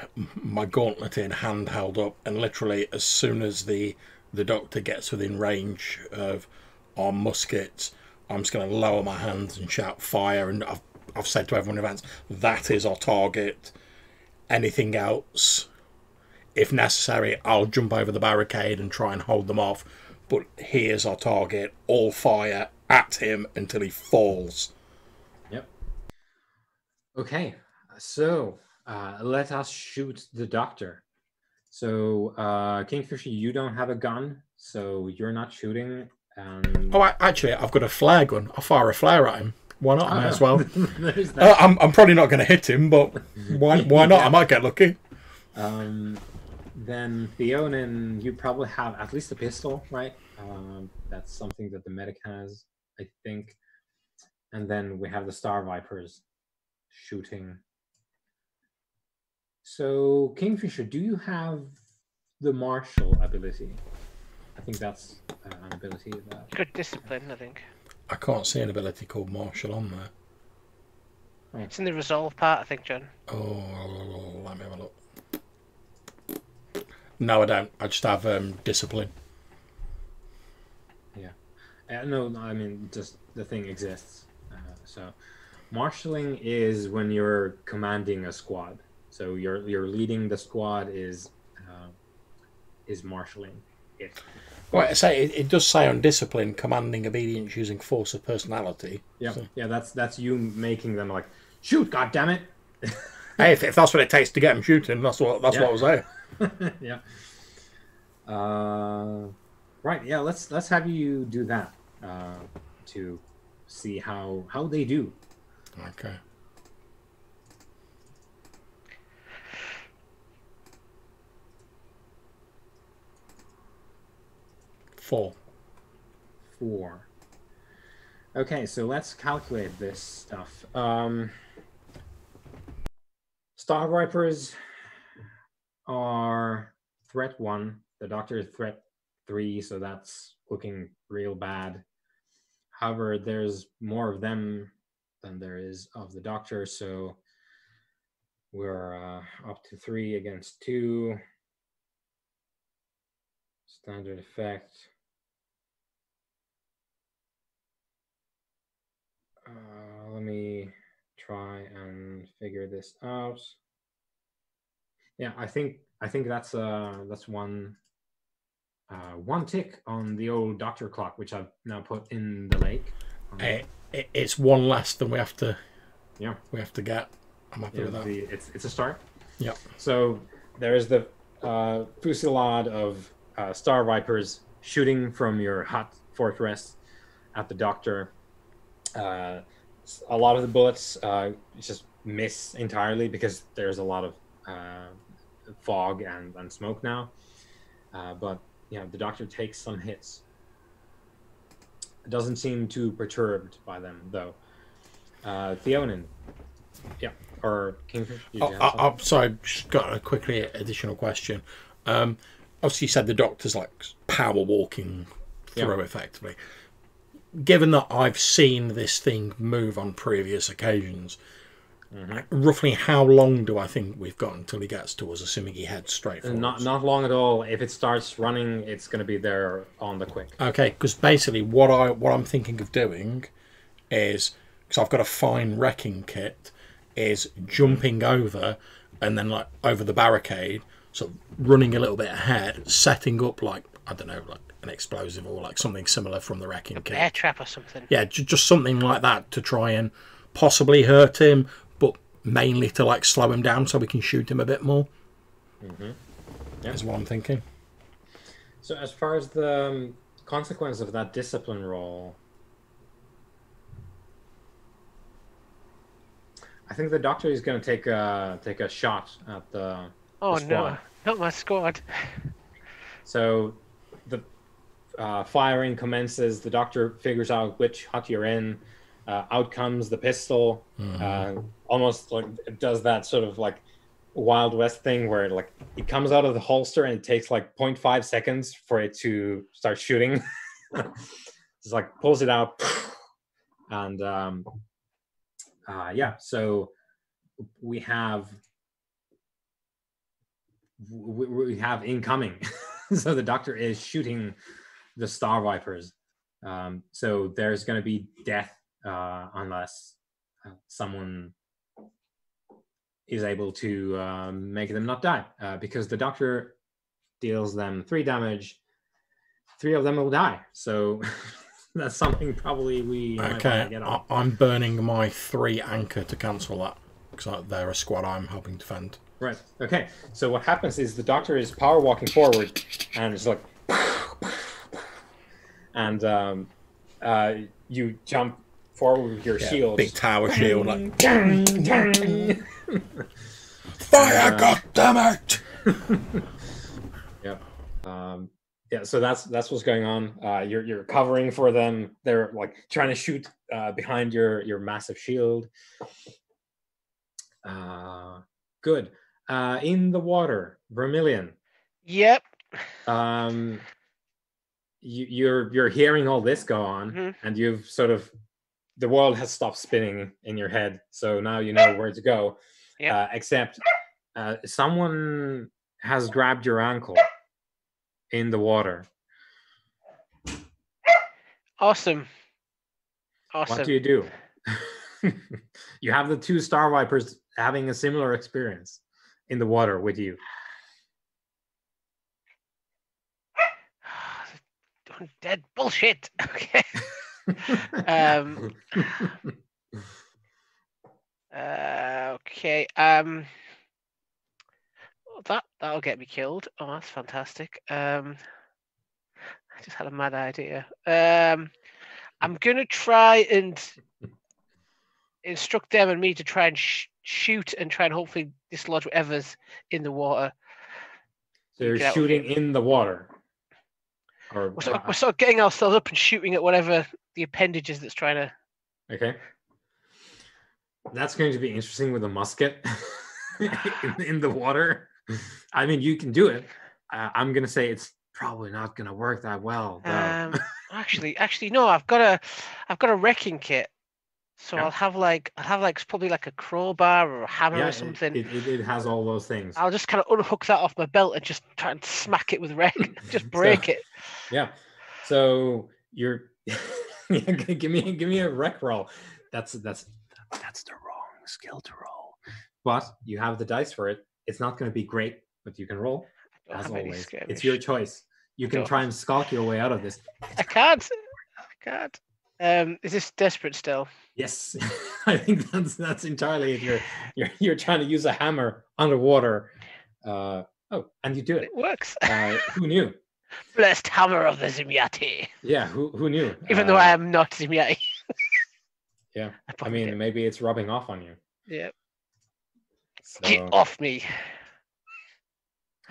gauntleted hand held up, and literally as soon as the doctor gets within range of our muskets, I'm just going to lower my hands and shout fire. And I've said to everyone in advance, that is our target. Anything else, if necessary, I'll jump over the barricade and try and hold them off. But here's our target. All fire at him until he falls. Yep. Okay, so let us shoot the doctor. So Kingfisher, you don't have a gun, so you're not shooting. Oh, actually, I've got a flare gun. I'll fire a flare at him. Why not? I may as well. There's that. I'm probably not going to hit him, but why not? Yeah. I might get lucky. Then Theonin, you probably have at least a pistol, right? That's something that the medic has, I think. And then we have the Star Vipers shooting. So, Kingfisher, do you have the martial ability? I think that's an ability that... Good discipline, I think. I can't see an ability called martial on there. Oh. It's in the resolve part, I think, John. Oh, let me have a look. No, I don't. I just have discipline. Yeah. No, I mean, just the thing exists. So, marshalling is when you're commanding a squad. So you're leading the squad is marshalling it. Right, I say it does say on discipline, commanding obedience using force of personality. Yeah, So. yeah, that's you making them like shoot, God damn it! Hey, if that's what it takes to get them shooting, that's what I was there. Yeah. Right. Yeah. Let's have you do that to see how they do. Okay. Four. Okay, so let's calculate this stuff. Star Vipers are threat 1. The Doctor is threat 3, so that's looking real bad. However, there's more of them than there is of the Doctor, so we're up to 3 against 2. Standard effect. Let me try and figure this out. Yeah, I think that's one tick on the old doctor clock, which I've now put in the lake. It's one less than we have to. Yeah, we have to get. I'm happy with that. It's a start. Yeah. So there is the fusillade of Star Vipers shooting from your hut fortress at the doctor. A lot of the bullets just miss entirely because there's a lot of fog and smoke now. But the doctor takes some hits. Doesn't seem too perturbed by them though. Theonin, or Kingfish. I'm sorry, just got a quickly additional question. Obviously, you said the doctor's like power walking through effectively. Given that I've seen this thing move on previous occasions, roughly how long do I think we've got until he gets to us, assuming he heads straight for us? Not long at all. If it starts running, it's going to be there on the quick. Okay, because basically what I'm thinking of doing is, because I've got a fine wrecking kit, is jumping over and then like over the barricade, sort of running a little bit ahead, setting up like, I don't know, like an explosive or like something similar from the wrecking kit. Bear trap or something. Yeah, just something like that to try and possibly hurt him, but mainly to like slow him down so we can shoot him a bit more. Is what I'm thinking. So as far as the consequence of that discipline roll, I think the doctor is going to take a shot at the Oh squad. no, not my squad. So the firing commences. The doctor figures out which hut you're in. Out comes the pistol. Almost like it does that sort of like Wild West thing where like it comes out of the holster and it takes like 0.5 seconds for it to start shooting. It's like pulls it out, and yeah. So we have incoming. So the doctor is shooting the Star Vipers. So there's going to be death unless someone is able to make them not die, because the doctor deals them 3 damage. 3 of them will die. So that's something probably we might want to get on. I'm burning my 3 anchor to cancel that because they're a squad I'm helping defend. Right. Okay. So what happens is the doctor is power walking forward, and it's like, and you jump forward with your shield. Big tower shield. Like, fire! Goddammit! Yeah. Yeah. So that's what's going on. You're covering for them. They're like trying to shoot behind your massive shield. Good. In the water, Vermilion. Yep. You're hearing all this go on, and you've sort of, the world has stopped spinning in your head, so now you know where to go. Yep. Except someone has grabbed your ankle in the water. Awesome. What do you do? You have the 2 Star Vipers having a similar experience in the water with you. Undead bullshit. Okay. Okay. That'll get me killed. Oh, that's fantastic. I just had a mad idea. I'm gonna try and instruct them and me to try and shoot and try and hopefully dislodge whatever's in the water. So you're shooting in the water. Or we're sort of getting ourselves up and shooting at whatever the appendage is that's trying to. Okay. That's going to be interesting with a musket in the water. I mean, you can do it. I'm going to say it's probably not going to work that well, though. Actually, no. I've got a wrecking kit, so yeah. I'll have probably like a crowbar or a hammer or something. It has all those things. I'll just kind of unhook that off my belt and just try and smack it with wreck, just break it. Yeah. So you're give me a wreck roll. That's the wrong skill to roll. But you have the dice for it. It's not going to be great, but you can roll. As always, it's your choice. You can try and skulk your way out of this. I can't. Is this desperate still? Yes, I think that's entirely it. You're trying to use a hammer underwater. Oh, and you do it. It works. Who knew? Blessed hammer of the Zimyati. Yeah, who knew? Even though I am not Zimyati. Yeah, I mean, maybe it's rubbing off on you. Yeah. So, get off me.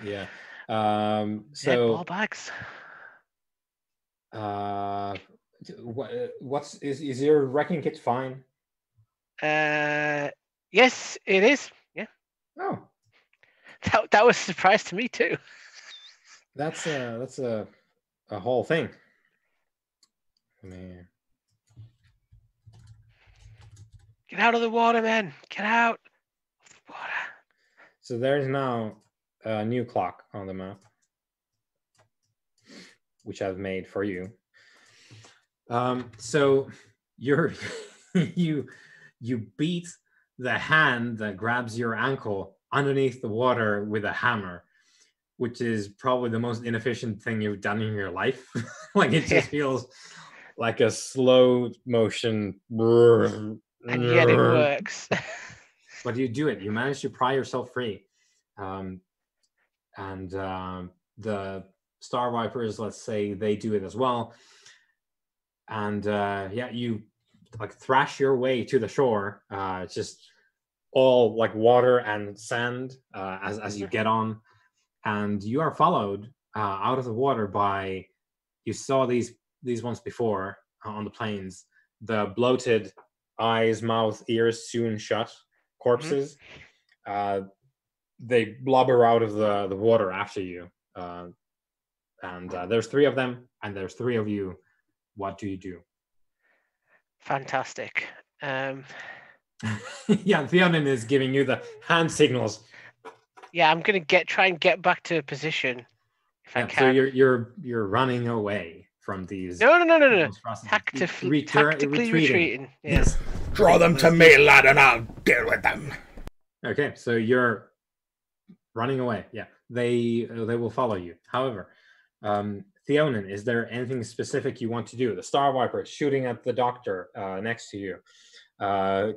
Yeah. So ball bags. Is your wrecking kit fine? Yes, it is. Yeah. Oh. That was a surprise to me too. That's a whole thing. I mean, get out of the water, man. Get out of the water. So there's now a new clock on the map, which I've made for you. So you beat the hand that grabs your ankle underneath the water with a hammer, which is probably the most inefficient thing you've done in your life. Like it just feels like a slow motion. And yet it works. But you do it. You manage to pry yourself free. And the Star Vipers, let's say they do it as well. And you like thrash your way to the shore. Just all like water and sand as you get on, and you are followed out of the water by. You saw these ones before on the plains. The bloated eyes, mouth, ears sewn shut corpses. They blubber out of the water after you. And there's 3 of them, and there's 3 of you. What do you do? Fantastic. Yeah, Theonin is giving you the hand signals. Yeah, I'm gonna try and get back to a position if I Yeah, can. so you're running away from these. No. monstrosities. Tactically retreating. Yeah. Yes. Draw them to me, lad, and I'll deal with them. Okay, so you're running away. Yeah, they will follow you. However, Theonin, is there anything specific you want to do? The Star Viper shooting at the doctor next to you.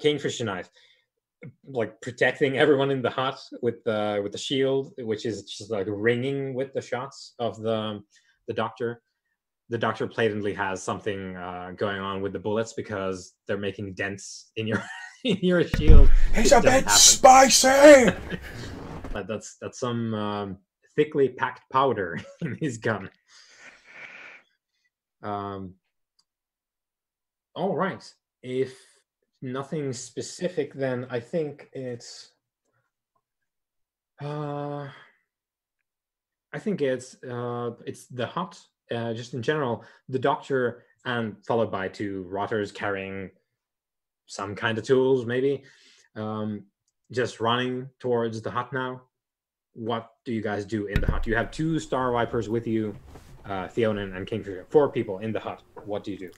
Kingfisher Knife, like protecting everyone in the hut with the shield, which is just like ringing with the shots of the doctor. The doctor blatantly has something going on with the bullets because they're making dents in your in your shield. It's a bit spicy. But that's some thickly packed powder in his gun. All right. If nothing specific, then I think it's. I think it's the hut. Just in general, the doctor, and followed by 2 rotters carrying some kind of tools, maybe. Just running towards the hut now. What do you guys do in the hut? You have 2 Star Vipers with you, Theonin and Kingfisher. 4 people in the hut. What do you do?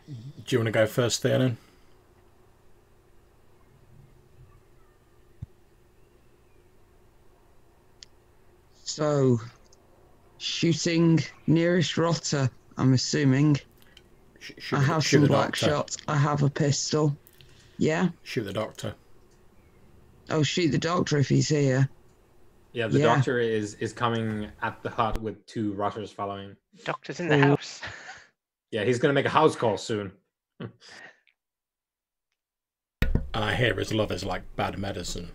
Do you want to go first, Theonin? So, shooting nearest rotter, I'm assuming. I have some black shots. I have a pistol. Yeah? Shoot the doctor. Oh, shoot the doctor if he's here. Yeah, the doctor is coming at the hut with 2 rotters following. Doctor's in the house. Yeah, he's going to make a house call soon. I hear his love is like bad medicine.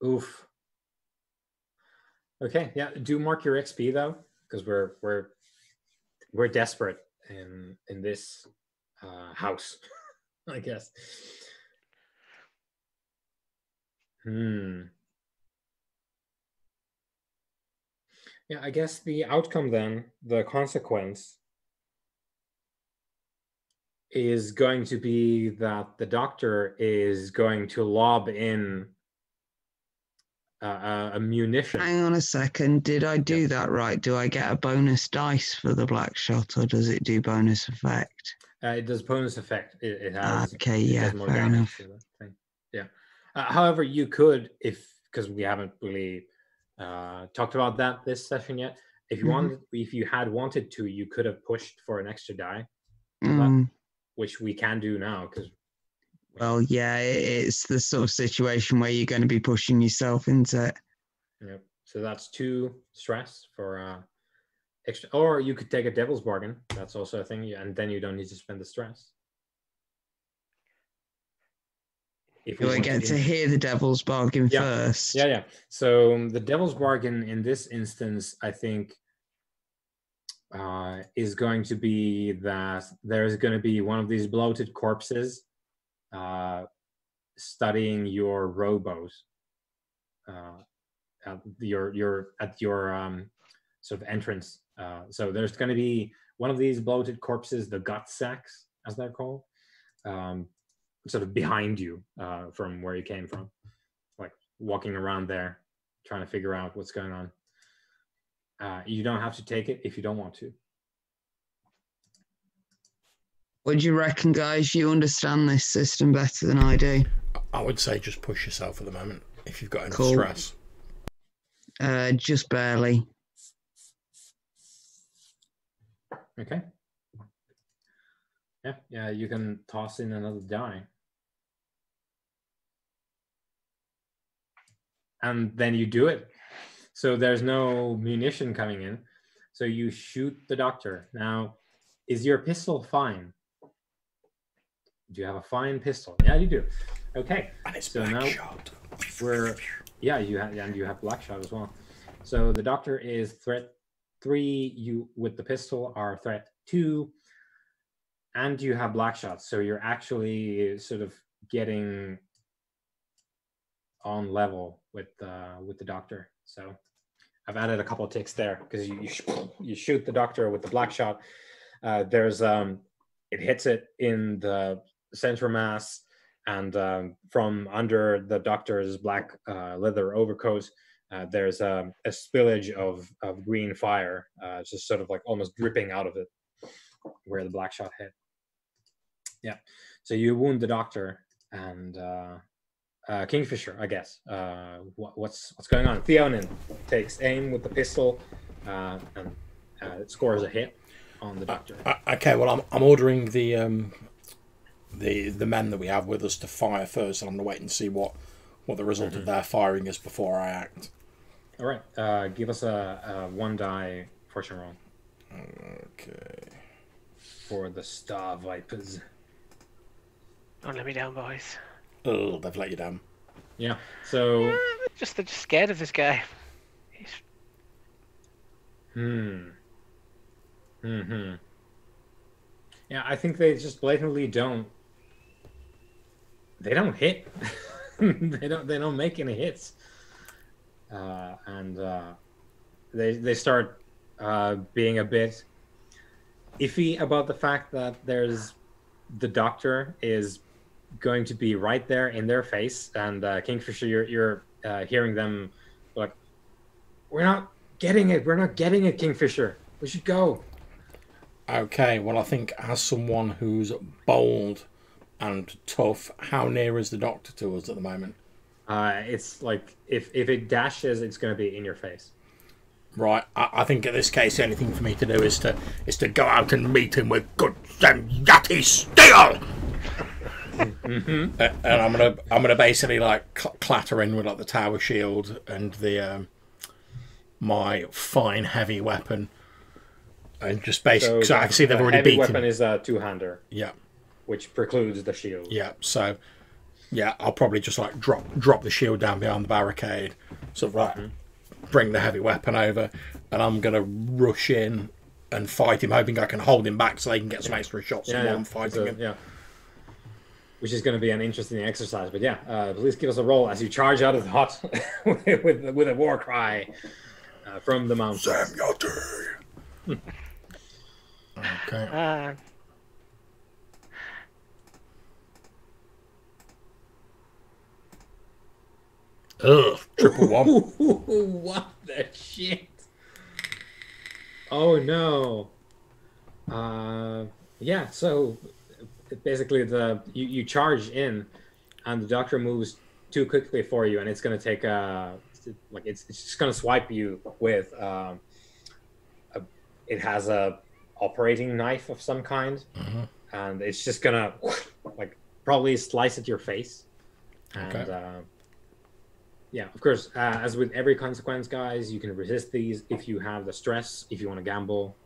Oof. Okay, yeah. Do mark your XP though, because we're desperate in this house, I guess. Yeah, I guess the outcome then, the consequence, is going to be that the doctor is going to lob in a munition. Hang on a second. Did I do that right? Do I get a bonus dice for the black shot, or does it do bonus effect? It does bonus effect. It has. Okay, it yeah, does more fair damage enough. to that thing. Yeah. However, you could, because we haven't really talked about that this session yet. If you wanted, if you had wanted to, you could have pushed for an extra die, which we can do now because. Well, yeah, it's the sort of situation where you're going to be pushing yourself into it. Yeah. So that's 2 stress for extra, or you could take a devil's bargain. That's also a thing, and then you don't need to spend the stress. Do I get to hear the devil's bargain first? Yeah. So the devil's bargain in this instance, I think, is going to be that there's going to be one of these bloated corpses studying your rowboat. At your sort of entrance. So there's going to be one of these bloated corpses, the gut sacks, as they're called, sort of behind you from where you came from, like walking around there, trying to figure out what's going on. You don't have to take it if you don't want to. What do you reckon, guys? You understand this system better than I do. I would say just push yourself at the moment if you've got enough Cool. stress. Just barely. Okay. Yeah, you can toss in another die. and then you do it. So there's no munition coming in. So you shoot the doctor. Now, is your pistol fine? Do you have a fine pistol? Yeah, you do. Okay. And it's so black now shot. you have black shot as well. So the doctor is threat 3. You with the pistol are threat 2, and you have black shot. So you're actually sort of getting on level with the doctor. So I've added a couple of ticks there because you shoot the doctor with the black shot. There's it hits it in the center mass, and from under the doctor's black leather overcoat, there's a spillage of green fire, just sort of like almost dripping out of it where the black shot hit. Yeah, so you wound the doctor, and Kingfisher, I guess. What's going on? Theonin takes aim with the pistol, and scores a hit on the doctor. Okay, well, I'm ordering the men that we have with us to fire first, and I'm going to wait and see what the result of their firing is before I act. All right, give us a 1-die fortune roll. Okay. For the Star Vipers. Don't let me down, boys. Oh, they've let you down. Yeah, so... they're just scared of this guy. Yeah, I think they just blatantly don't... They don't hit. they don't make any hits. And they start being a bit iffy about the fact that the doctor is going to be right there in their face, and Kingfisher, you're hearing them like, we're not getting it, Kingfisher, we should go. Okay, well, I think as someone who's bold and tough, how near is the doctor to us at the moment? It's like if it dashes, it's going to be in your face. Right, I think in this case, the only thing for me to do is to go out and meet him with good yachty steel. And I'm gonna basically like clatter in with like the tower shield and the my fine heavy weapon, and just basically so I can see they've already beaten. The heavy weapon is a 2-hander. Yeah, which precludes the shield. Yeah, so yeah, I'll probably just like drop the shield down behind the barricade, sort of like bring the heavy weapon over, and I'm gonna rush in and fight him, hoping I can hold him back so they can get some extra shots while I'm fighting him. Yeah. Which is going to be an interesting exercise, but yeah, please give us a roll as you charge out of the hut with a war cry from the mountain. Sam Yotti. Okay. Ugh, triple one. What the shit? Oh no. Yeah, so basically you charge in, and the doctor moves too quickly for you, and it's going to take it's just going to swipe you with it has a operating knife of some kind, and it's just going to like probably slice at your face. And yeah, of course, as with every consequence, guys, you can resist these if you have the stress. If you want to gamble,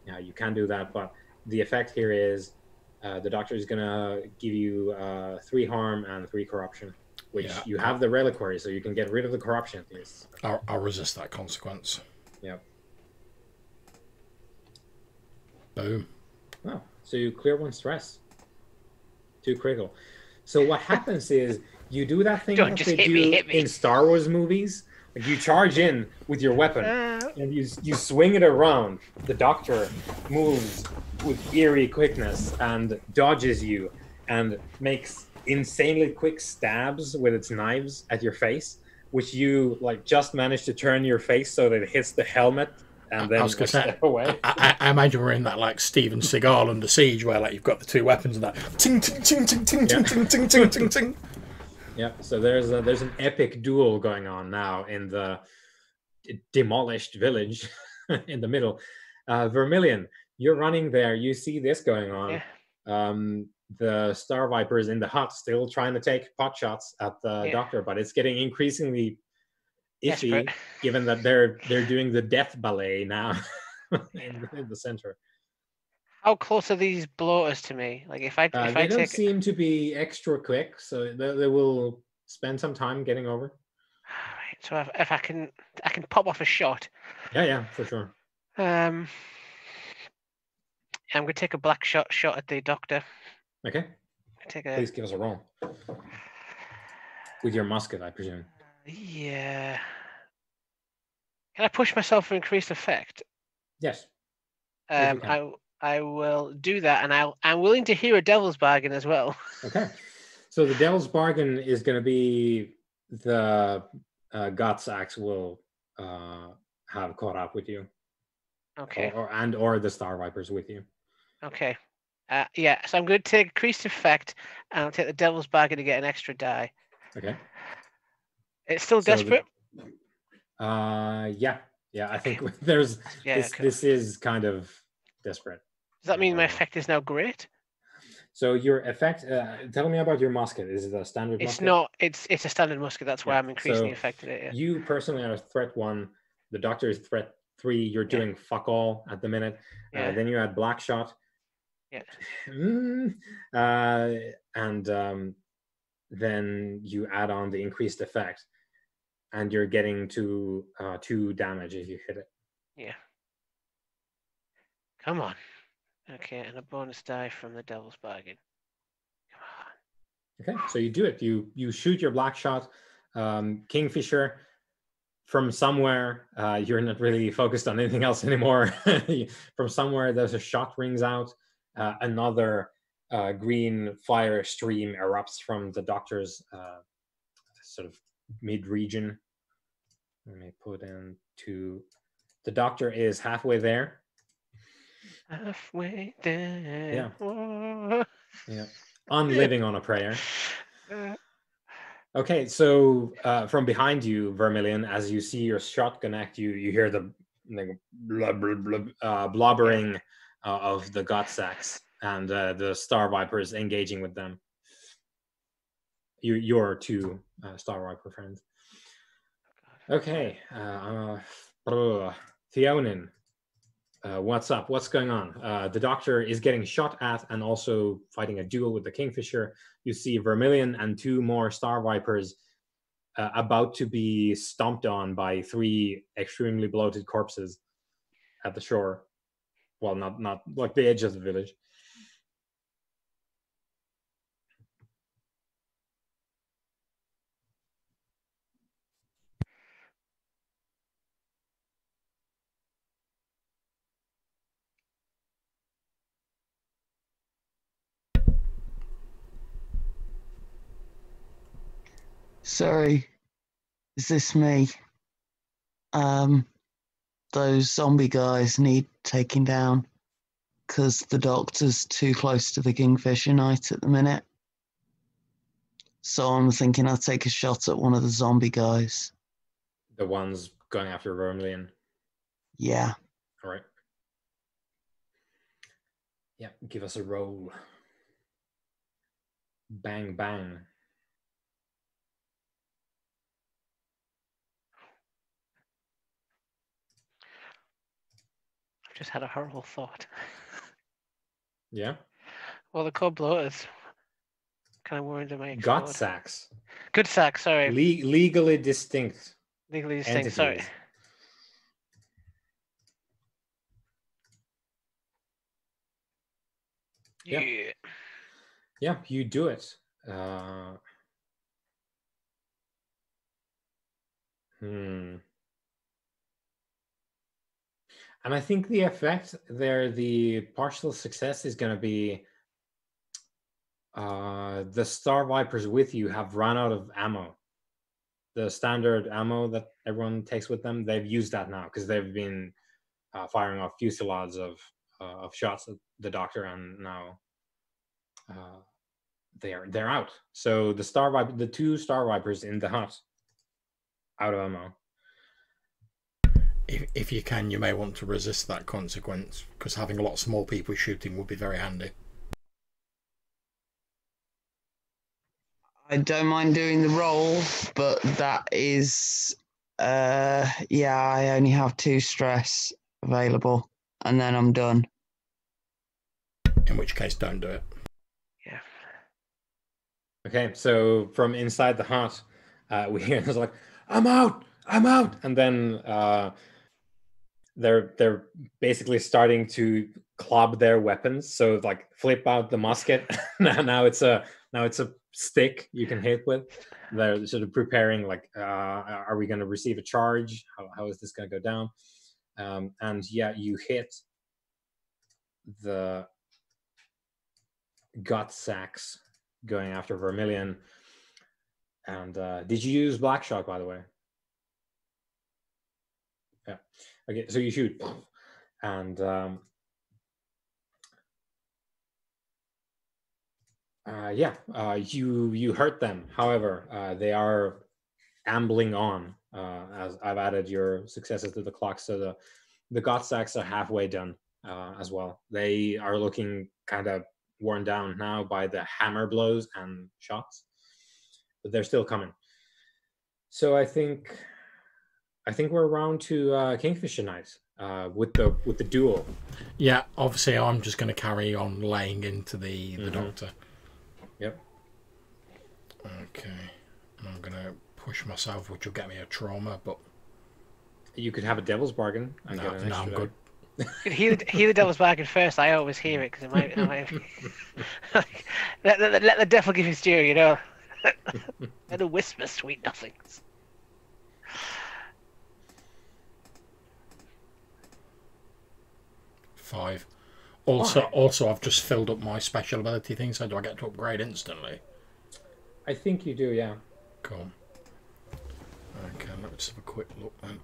yeah, you can do that, but the effect here is the doctor is going to give you 3 harm and 3 corruption, which you have the reliquary, so you can get rid of the corruption at least. I'll resist that consequence. Yep. Boom. Oh, so you clear 1 stress. 2 critical. So what happens is you do that thing that they do in Star Wars movies. Like you charge in with your weapon and you swing it around. The doctor moves with eerie quickness and dodges you and makes insanely quick stabs with its knives at your face, which you like just manage to turn your face so that it hits the helmet and then step away. I imagine we're in that like Steven Seagal Under Siege where like you've got the 2 weapons and that ting ting ting ting ting ting ting ting ting ting ting. Yeah, so there's an epic duel going on now in the demolished village in the middle. Vermilion, you're running there. You see this going on. Yeah. The Star Vipers in the hut still trying to take pot shots at the doctor, but it's getting increasingly Desperate. iffy, given that they're doing the death ballet now in the center. How close are these bloaters to me? Like if I They don't take seem to be extra quick, so they will spend some time getting over. Right, so if I can pop off a shot. Yeah, for sure. I'm gonna take a black shot at the doctor. Okay, Take a please give us a roll with your musket, I presume. yeah. Can I push myself for increased effect? Yes. Yes, you can. I will do that, and I'm willing to hear a devil's bargain as well. Okay. So the devil's bargain is going to be the Guts axe will have caught up with you. Okay. Or the Star Vipers with you. Okay. Yeah. So I'm going to take increased effect, and I'll take the devil's bargain to get an extra die. Okay. It's still desperate. Yeah. I think there's this is kind of desperate. Does that mean my effect is now great? So your effect, tell me about your musket. Is it a standard musket? It's not. It's a standard musket. That's why I'm increasing the effect of it. Yeah. You personally are threat 1. The doctor is threat 3. You're doing fuck all at the minute. Then you add black shot. Yeah. And then you add on the increased effect, and you're getting to 2 damage if you hit it. Yeah. Come on. Okay, and a bonus die from the devil's bargain. Come on. Okay, so you do it. You shoot your black shot, Kingfisher. From somewhere, you're not really focused on anything else anymore. From somewhere, there's a shot rings out. Another green fire stream erupts from the doctor's sort of mid-region. Let me put into... The doctor is halfway there. Halfway there. Yeah. Unliving on a prayer. Okay, so from behind you, Vermilion, as you see your shot connect, you hear the blobbering of the gut sacks and the Star Vipers engaging with them. Your 2 Star Viper friends. Okay, Theonin, what's up? What's going on? The doctor is getting shot at and also fighting a duel with the Kingfisher. You see Vermilion and 2 more Star Vipers about to be stomped on by 3 extremely bloated corpses at the shore. Well, not like the edge of the village. Sorry, is this me? Those zombie guys need taking down because the doctor's too close to the Kingfisher Knight at the minute. So I'm thinking I'll take a shot at one of the zombie guys. The ones going after Vermilion? Yeah. All right. Yeah, give us a roll. Bang, bang. I've just had a horrible thought. Yeah? Well, the cold bloaters. Kind of worried they might explode. Gut sacks. Good sack, sorry. Legally distinct. Legally distinct, entities. sorry. Yeah, you do it. And I think the effect there, the partial success is going to be the Star Vipers with you have run out of ammo. The standard ammo that everyone takes with them, they've used that now because they've been firing off fusillades of shots at the doctor, and now they're out. So the 2 Star Vipers in the hut, out of ammo. If you can, you may want to resist that consequence, because having lots more people shooting would be very handy. I don't mind doing the roll, but that is Yeah, I only have 2 stress available, and then I'm done. In which case, don't do it. Yeah. Okay, so from inside the hut, we hear this like, I'm out, and then they're basically starting to club their weapons. So like flip out the musket. now it's a stick you can hit with. They're sort of preparing like, are we going to receive a charge? How is this going to go down? And yeah, you hit the gut sacks going after Vermilion. And did you use Black Shock, by the way? Yeah. Okay, so you shoot, and you hurt them. However, they are ambling on. As I've added your successes to the clock, so the gut sacks are halfway done as well. They are looking kind of worn down now by the hammer blows and shots, but they're still coming. So I think we're around to Kingfisher Knight with the duel. Yeah, obviously I'm just going to carry on laying into the doctor. Yep. Okay. I'm going to push myself, which will get me a trauma, but... You could have a devil's bargain. No, I'm good. You could hear the devil's bargain first. I always hear it because it might let the devil give his due, you know. Let him whisper sweet nothings. Five. Also, I've just filled up my special ability thing, so do I get to upgrade instantly? I think you do, yeah. Cool. Okay, let's have a quick look then.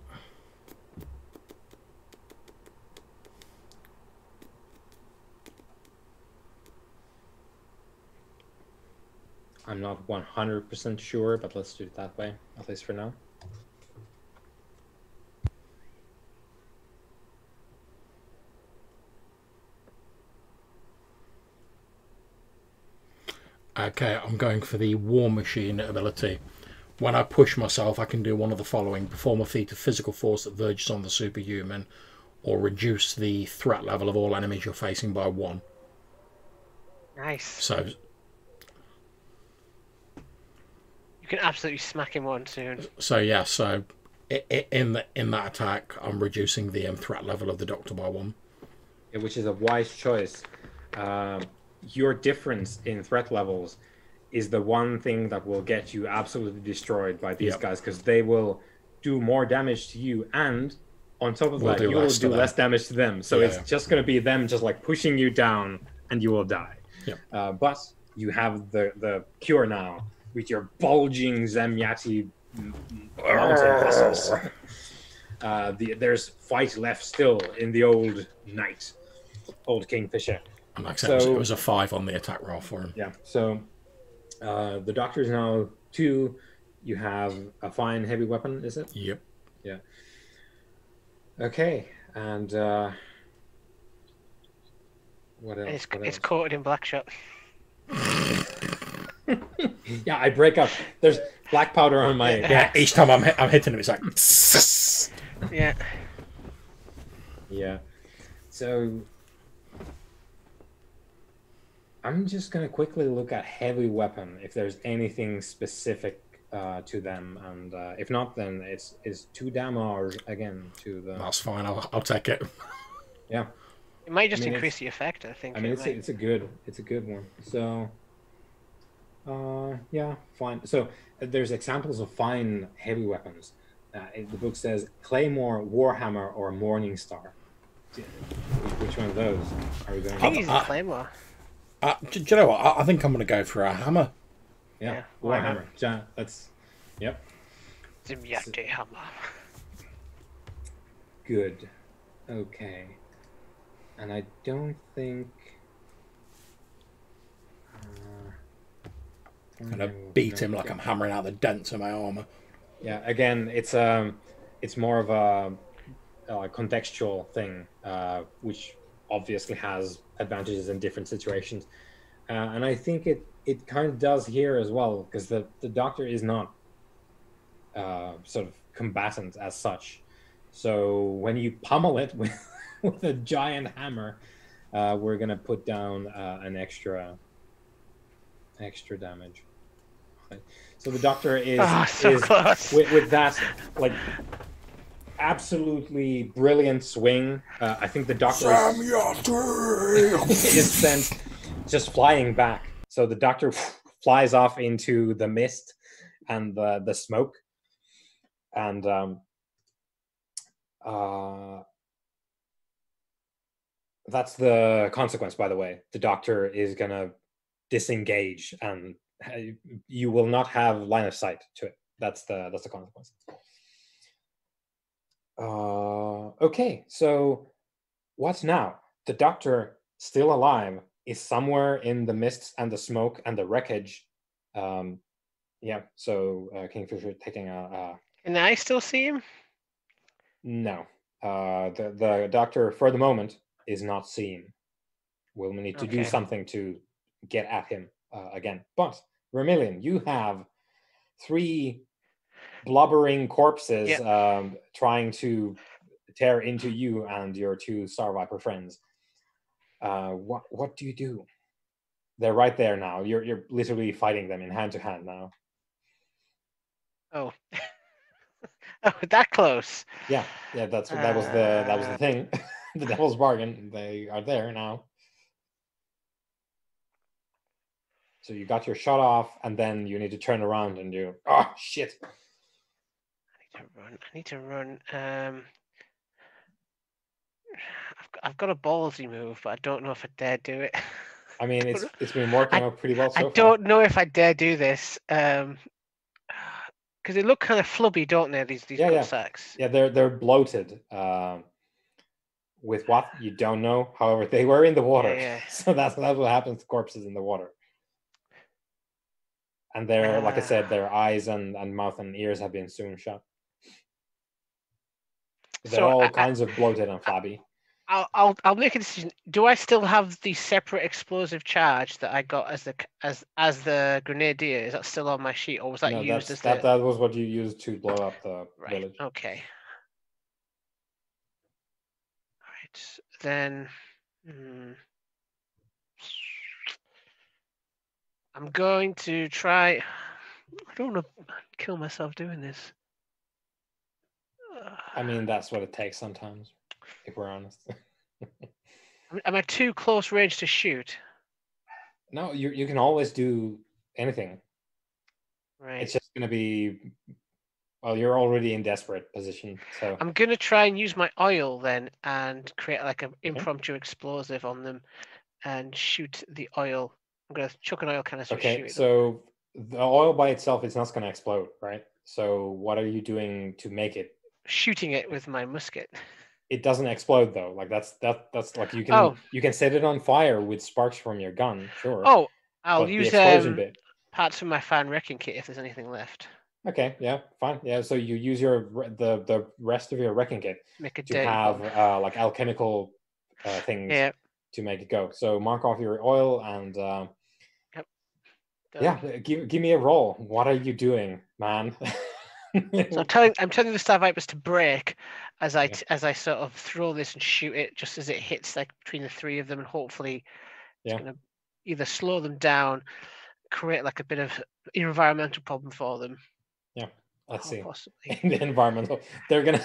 I'm not 100% sure, but let's do it that way, at least for now. Okay, I'm going for the War Machine ability. When I push myself, I can do one of the following: perform a feat of physical force that verges on the superhuman, or reduce the threat level of all enemies you're facing by 1. Nice. So you can absolutely smack him one soon. So yeah, so in that attack, I'm reducing the threat level of the Doctor by 1. Yeah, which is a wise choice. Your difference in threat levels is the one thing that will get you absolutely destroyed by these guys, because they will do more damage to you, and on top of that, you will do less damage to them. So it's just going to be them just like pushing you down, and you will die. But you have the cure now with your bulging Zemyati mountain vessels. There's fight left still in the old knight, old Kingfisher. And like I said, it was a 5 on the attack roll for him. Yeah, so the doctor is now 2. You have a fine heavy weapon, is it? Yep. Yeah. Okay, and what else? It's coated in black shot. Yeah, I break up. There's black powder on my... Yeah, each time I'm hitting him, it's like... Yeah. Yeah. So... I'm just going to quickly look at heavy weapon, if there's anything specific to them. And if not, then it's 2 damage again to the... That's fine, I'll take it. Yeah. It might just increase the effect, I think. I mean, it's a good one. So... yeah, fine. So there's examples of fine heavy weapons. The book says Claymore, Warhammer, or Morning Star. Which one of those are we going to... I think he's a Claymore. Do you know what? I think I'm going to go for a hammer. Yeah, Warhammer. That's... Yep. Zemyati hammer. Good. Okay. And I don't think... I'm going to beat him like I'm hammering out the dents in my armor. Yeah, again, it's more of a contextual thing, which obviously has advantages in different situations. And I think it kind of does here as well, because the doctor is not sort of combatant as such. So when you pummel it with a giant hammer, we're gonna put down an extra damage. So the doctor is close. with that like absolutely brilliant swing. I think the doctor is sent just flying back. So the doctor flies off into the mist and the smoke, and that's the consequence. By the way, the doctor is gonna disengage, and you will not have line of sight to it. That's the consequence. Okay, so what now? The doctor, still alive, is somewhere in the mists and the smoke and the wreckage. Yeah, so Kingfisher taking a... Can I still see him? No. The doctor, for the moment, is not seen. We'll need to do something to get at him again. But, Vermilion, you have 3 blubbering corpses trying to tear into you and your 2 Star Viper friends. What do you do? They're right there now. You're literally fighting them in hand to hand now. Oh. Oh, that close. Yeah, that was the thing. The devil's bargain. They are there now. So you got your shot off, and then you need to turn around and do... Oh, shit. I need to run. I've got a ballsy move, but I don't know if I dare do it. I mean, it's been working out pretty well so far. I don't know if I dare do this. Because they look kind of flubby, don't they? These gut sacks. Yeah, they're bloated. With what you don't know. However, they were in the water, so that's what happens to corpses in the water. And their, like I said, their eyes and mouth and ears have been sewn shut. They're all kinds of bloated and flabby. I'll make a decision. Do I still have the separate explosive charge that I got as the grenadier? Is that still on my sheet, or was that used as that was what you used to blow up the village? Okay. All right, then. I'm going to try. I don't want to kill myself doing this. I mean, that's what it takes sometimes, if we're honest. Am I too close range to shoot? No, you can always do anything. Right. It's just going to be... Well, you're already in desperate position, so... I'm going to try and use my oil then and create like an impromptu explosive on them and shoot the oil. I'm going to chuck an oil canister and shoot it. So the oil by itself is not going to explode, right? So what are you doing to make it? Shooting it with my musket. It doesn't explode though. Like that's like you can set it on fire with sparks from your gun, sure. Oh, I'll use parts from my fan wrecking kit if there's anything left. Okay, yeah, fine. Yeah, so you use the rest of your wrecking kit to have like alchemical things to make it go. So mark off your oil and give me a roll. What are you doing, man? So I'm telling the Star Vipers to break as I sort of throw this and shoot it just as it hits like between the 3 of them, and hopefully it's going to either slow them down, create like a bit of environmental problem for them. Yeah, let's see. Possibly. In the environmental, they're gonna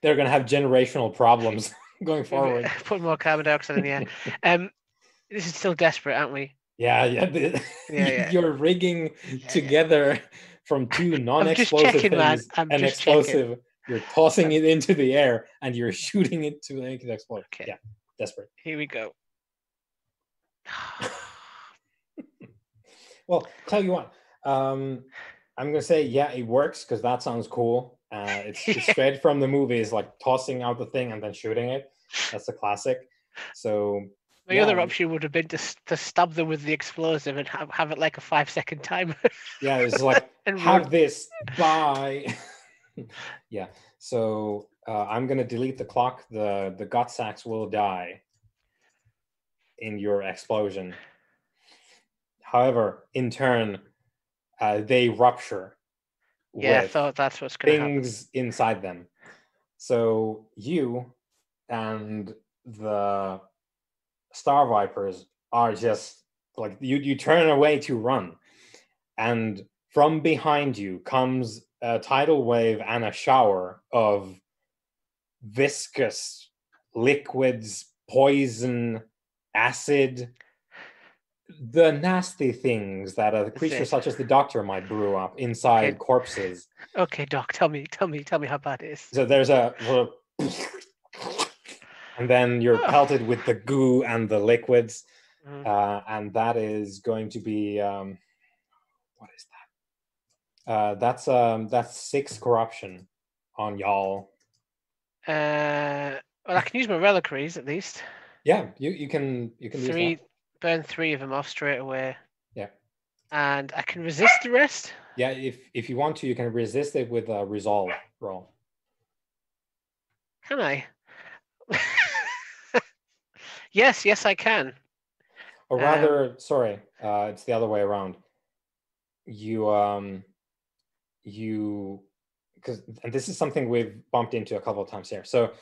have generational problems going forward. Put more carbon dioxide in the air. This is still desperate, aren't we? Yeah. You're rigging together from 2 non-explosive things an explosive. Checking. You're tossing it into the air and you're shooting it to make it explode. Okay. Yeah, desperate. Here we go. Well, tell you what. I'm gonna say it works because that sounds cool. It's straight from the movies, like tossing out the thing and then shooting it. That's a classic. So the other option would have been to stab them with the explosive and have it like a 5-second timer. Yeah, it's like have this. Bye. Yeah. So I'm gonna delete the clock. The gut sacks will die in your explosion. However, in turn, they rupture Yeah, I with thought that's what's going to happen. things inside them. So you and the Star Vipers are just like you turn away to run, and from behind you comes a tidal wave and a shower of viscous liquids, poison, acid, the nasty things that a creature it. such as the Doctor might brew up inside Okay. corpses. Okay, Doc, tell me how bad it is. So there's a and then you're pelted with the goo and the liquids, and that is going to be what is that? That's 6 corruption on y'all. Well, I can use my reliquaries at least. Yeah, you can use that. Burn 3 of them off straight away. Yeah. And I can resist the rest. Yeah, if you want to, you can resist it with a resolve roll. Can I? Yes, I can. Or rather, sorry, it's the other way around. You because, and this is something we've bumped into a couple of times here. So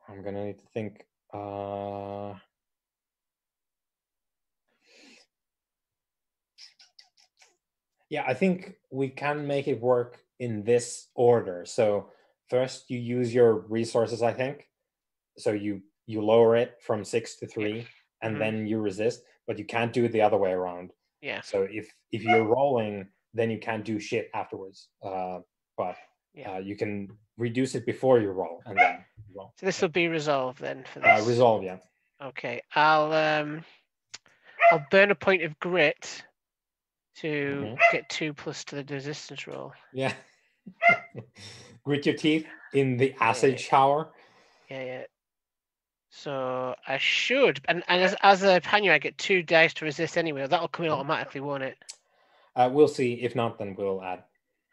I'm gonna need to think. Yeah, I think we can make it work in this order. So first you use your resources, I think. So you lower it from 6 to 3, and then you resist, but you can't do it the other way around. Yeah. So if you're rolling, then you can't do shit afterwards. But you can reduce it before you roll, and then roll. So this will be resolved then for this. Resolve, yeah. Okay, I'll burn a point of grit to get 2+ to the resistance roll. Yeah. Grit your teeth in the acid shower. Yeah. So I should, and as a Panyu, I get 2 dice to resist anyway. That'll come in automatically, won't it? We'll see. If not, then we'll add.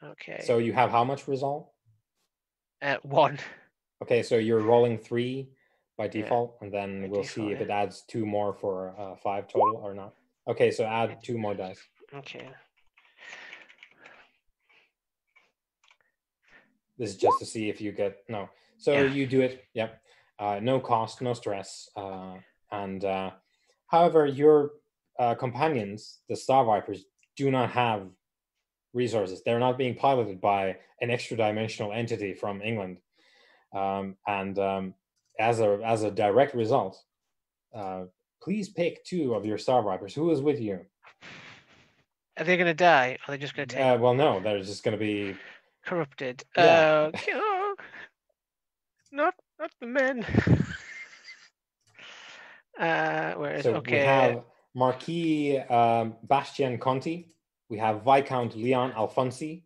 Okay. So you have how much resolve? 1. Okay, so you're rolling 3 by default, and then we'll see if it adds 2 more for 5 total or not. Okay, so add 2 more dice. Okay. This is just to see if you get no. So you do it. Yep. No cost, no stress. And however, your companions, the Star Vipers, do not have resources. They're not being piloted by an extra-dimensional entity from England. As a direct result, please pick 2 of your Star Vipers. Who is with you? Are they going to die? Or are they just going to take? Well, no, they're just going to be corrupted. Yeah. Not the men. Where is so okay? We have Marquis Bastien Conti. We have Viscount Leon Alfonsi.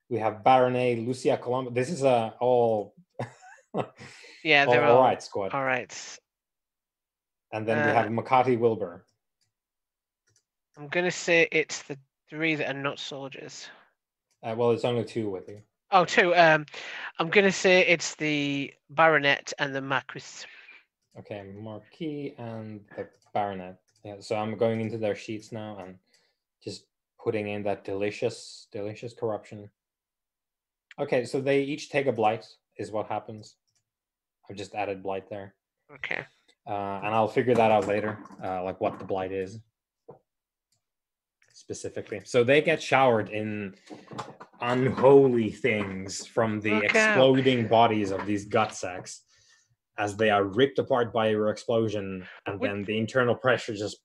We have Baronet Lucia Colombo. This is all. They're all right squad. All right. And then we have Makati Wilbur. I'm gonna say it's the 3 that are not soldiers. Well, it's only 2 with you. Oh, 2. I'm gonna say it's the Baronet and the Marquis. Okay, Marquis and the Baronet. Yeah, so I'm going into their sheets now and just putting in that delicious corruption. Okay, so they each take a blight, is what happens. I've just added blight there. Okay. And I'll figure that out later, like what the blight is specifically. So they get showered in unholy things from the exploding bodies of these gut sacks as they are ripped apart by your explosion, and then the internal pressure just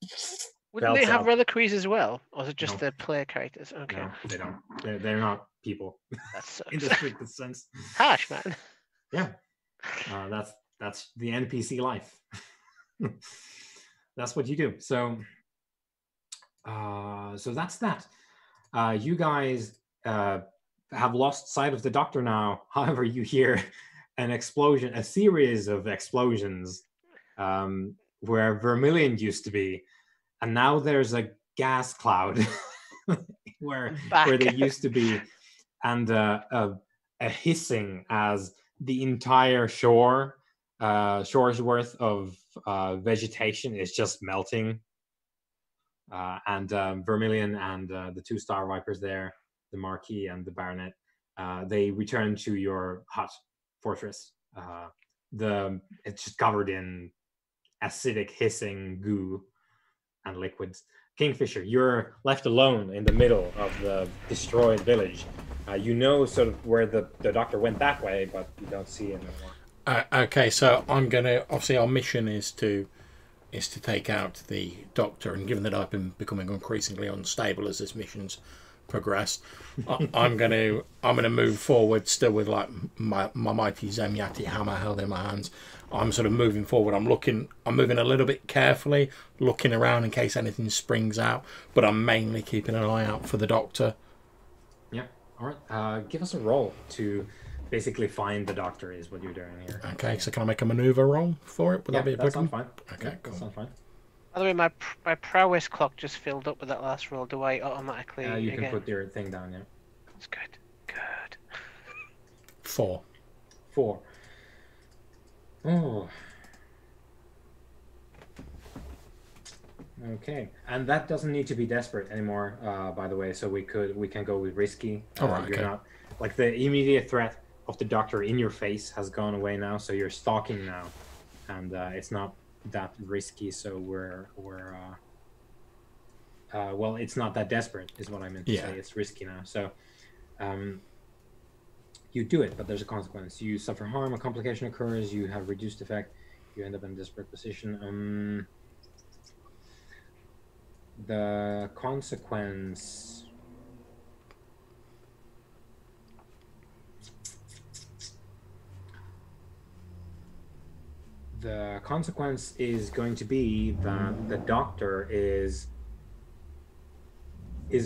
wouldn't they have reliquaries as well, or is it just the player characters? Okay. No, they don't. They're not people. That sucks. In the strictest sense. Harsh, man. Yeah. That's the NPC life. That's what you do. So that's that. You guys have lost sight of the Doctor now. However, you hear an explosion, a series of explosions where Vermilion used to be, and now there's a gas cloud where they used to be, and a hissing as the entire shore's worth of vegetation is just melting. And Vermilion and the 2 Star Vipers there the Marquis and the Baronet, they return to your hut fortress. It's just covered in acidic, hissing goo and liquids. Kingfisher, you're left alone in the middle of the destroyed village. You know sort of where the doctor went that way, but you don't see it anymore. Okay, so I'm gonna. Obviously, our mission is to take out the doctor, and given that I've been becoming increasingly unstable as this mission's progressed, I'm gonna move forward still with like my mighty Zemyati hammer held in my hands. I'm sort of moving forward. I'm moving a little bit carefully, looking around in case anything springs out, but I'm mainly keeping an eye out for the doctor. Yeah. All right. Give us a roll to basically find the doctor is what you're doing here. Okay, so can I make a maneuver roll for it? Would that be applicable? That sounds fine. Okay, yeah, cool. That sounds fine. By the way, my prowess clock just filled up with that last roll. Do I automatically? You can put your thing down. Yeah. That's good. Good. 4. Oh. Okay, and that doesn't need to be desperate anymore. By the way, so we can go with risky. All right. You're Okay. not like the immediate threat of the doctor in your face has gone away now, so you're stalking now, and it's not that risky. So well, it's not that desperate, is what I meant to say. It's risky now. So, you do it, but there's a consequence. You suffer harm, a complication occurs, you have reduced effect, you end up in a desperate position. The consequence. The consequence is going to be that the doctor is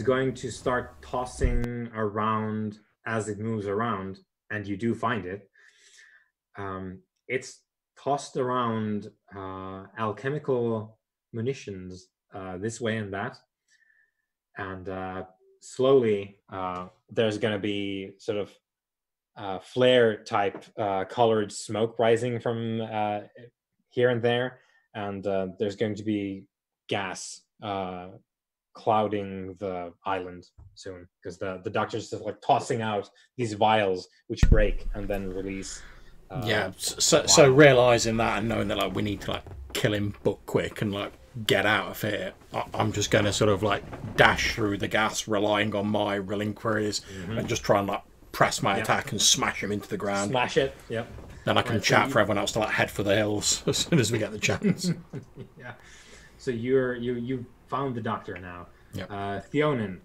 going to start tossing around as it moves around, and you do find it. It's tossed around alchemical munitions this way and that, and slowly there's going to be sort of flare type colored smoke rising from here and there, and there's going to be gas clouding the island soon, because the doctor's just like tossing out these vials which break and then release. So realizing that and knowing that like we need to like kill him but quick and like get out of here, I'm just going to sort of like dash through the gas, relying on my reliquaries, and just try and like press my attack and smash him into the ground. Smash it. Yep. Then I can chat for everyone else to like head for the hills as soon as we get the chance. Yeah. So you found the doctor now. Yep. Theonin,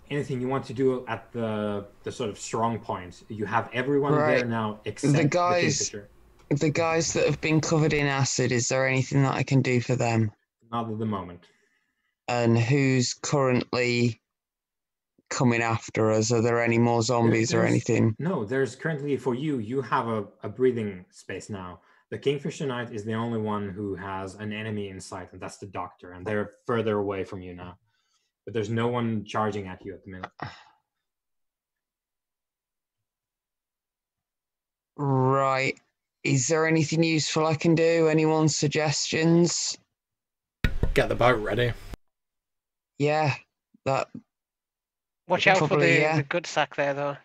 anything you want to do at the sort of strong point? You have everyone there now except the guys. Kingfisher. The guys that have been covered in acid, is there anything that I can do for them? Not at the moment. And who's currently coming after us? Are there any more zombies or anything? No, there's currently, for you have a breathing space now. The Kingfisher Knight is the only one who has an enemy in sight, and that's the doctor, and they're further away from you now. But there's no one charging at you at the minute. Right. Is there anything useful I can do? Anyone's suggestions? Get the boat ready. Yeah, that. Watch out for Probably, the good sack there, though.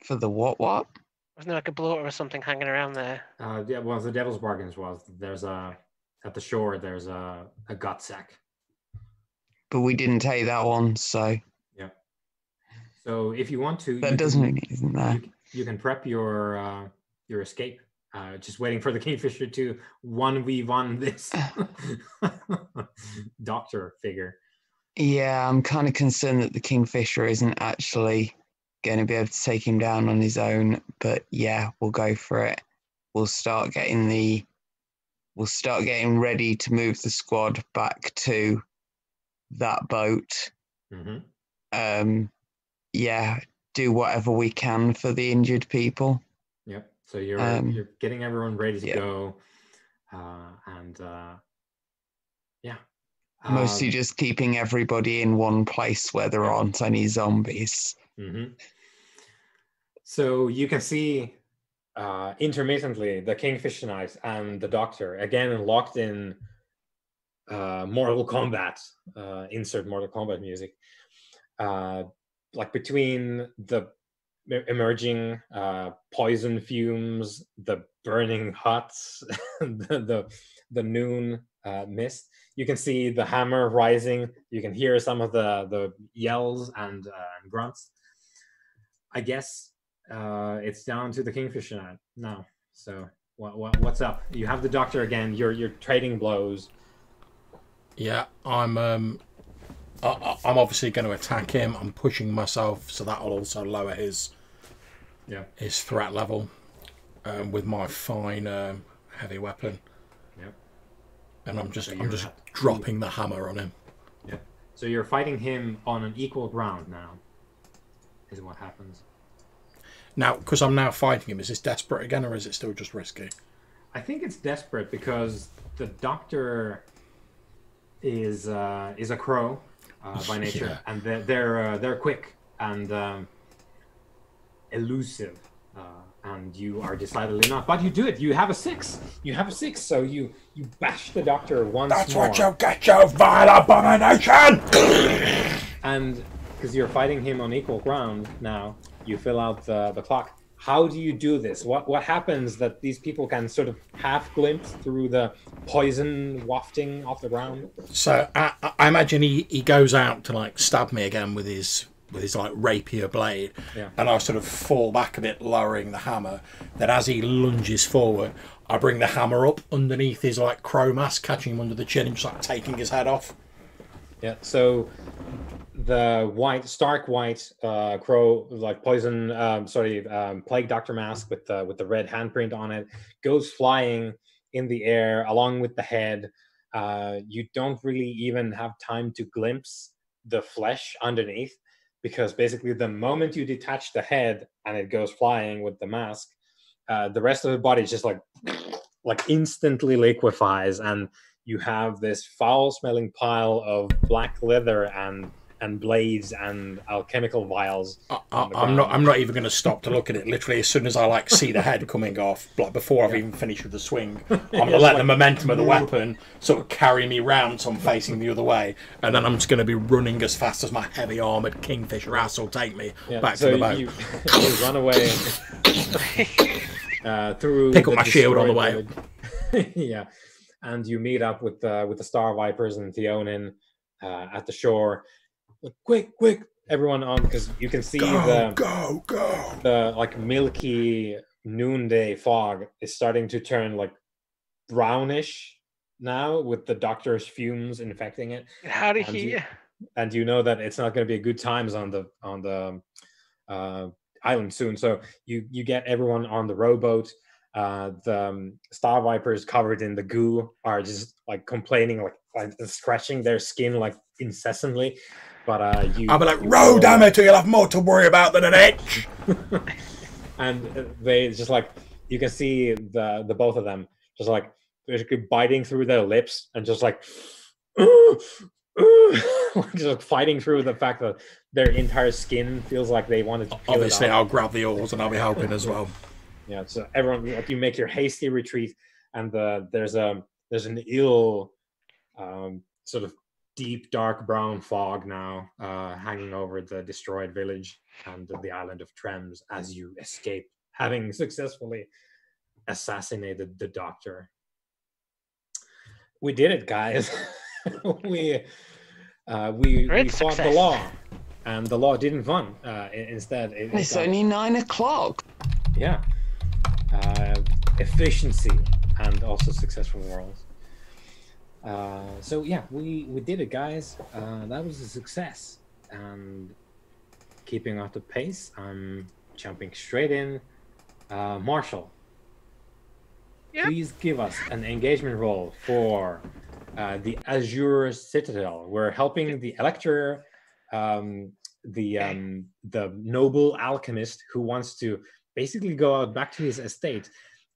For the what? Wasn't there like a bloater or something hanging around there? Yeah, well, the Devil's Bargains was there's at the shore there's a gut sack. But we didn't take that one, so. Yeah. So if you want to, That doesn't mean it isn't there. You can prep your escape. Just waiting for the Kingfisher to 1v1 this doctor figure. Yeah, I'm kind of concerned that the Kingfisher isn't actually going to be able to take him down on his own. But yeah, we'll go for it. We'll start getting ready to move the squad back to that boat. Yeah, do whatever we can for the injured people. Yep. So you're getting everyone ready to go, and yeah. Mostly just keeping everybody in one place where there aren't any zombies. So you can see intermittently the Kingfisher Knight and the doctor again locked in Mortal Kombat, insert Mortal Kombat music, like between the emerging poison fumes, the burning huts, the noon mist. You can see the hammer rising. You can hear some of the yells and grunts. I guess it's down to the Kingfisher now. So what's up? You have the doctor again. You're trading blows. Yeah, I'm obviously going to attack him. I'm pushing myself, so that'll also lower his threat level with my fine heavy weapon. Yep. And I'm just dropping the hammer on him. Yeah. So you're fighting him on an equal ground now. Is what happens. Now, because I'm now fighting him, is this desperate again, or is it still just risky? I think it's desperate because the doctor is a crow by nature, and they're quick and elusive, and you are decidedly not. But you do it. You have a 6. So you bash the doctor once more. That's what you get, you vile abomination! And because you're fighting him on equal ground now, you fill out the clock. How do you do this? What happens that these people can sort of half glimpse through the poison wafting off the ground? So I imagine he goes out to like stab me again with his like rapier blade, and I sort of fall back a bit, lowering the hammer. Then as he lunges forward, I bring the hammer up underneath his like crow mask, catching him under the chin and just like taking his head off. Yeah. So the stark white crow, like poison, plague doctor mask with the red handprint on it, goes flying in the air along with the head. You don't really even have time to glimpse the flesh underneath, because basically the moment you detach the head and it goes flying with the mask, the rest of the body just like instantly liquefies, and you have this foul-smelling pile of black leather and blades and alchemical vials. I'm not even going to stop to look at it. Literally, as soon as I like see the head coming off, like before I've even finished with the swing, I'm going to let the momentum of the weapon sort of carry me round, so I'm facing the other way, and then I'm just going to be running as fast as my heavy armored Kingfisher ass will take me back to the boat. You run away through. Pick up my shield on the way. Yeah, and you meet up with the Star Vipers and Theonin at the shore. Quick, everyone on, because you can see the like milky noonday fog is starting to turn like brownish now, with the doctor's fumes infecting it. Howdy he. And you know that it's not going to be a good times on the island soon. So you get everyone on the rowboat. The Star Vipers covered in the goo are just like complaining, like scratching their skin like incessantly. But I'll be like, row, damn it, you'll have more to worry about than an itch. And they just like, you can see the both of them just like basically biting through their lips and just like just like fighting through the fact that their entire skin feels like they wanted to peel obviously it off. I'll grab the oars and I'll be helping as well. Yeah, so everyone, like, you make your hasty retreat, and there's an ill sort of deep dark brown fog now hanging over the destroyed village and the island of Trems as you escape, having successfully assassinated the doctor. We did it, guys. we fought the law, and the law didn't win. Instead, it's only 9 o'clock. Yeah. Efficiency and also successful worlds. So yeah, we did it, guys. That was a success. And keeping up the pace, I'm jumping straight in. Marshall, please give us an engagement roll for the Azure Citadel. We're helping the Elector, the noble alchemist who wants to basically go out back to his estate,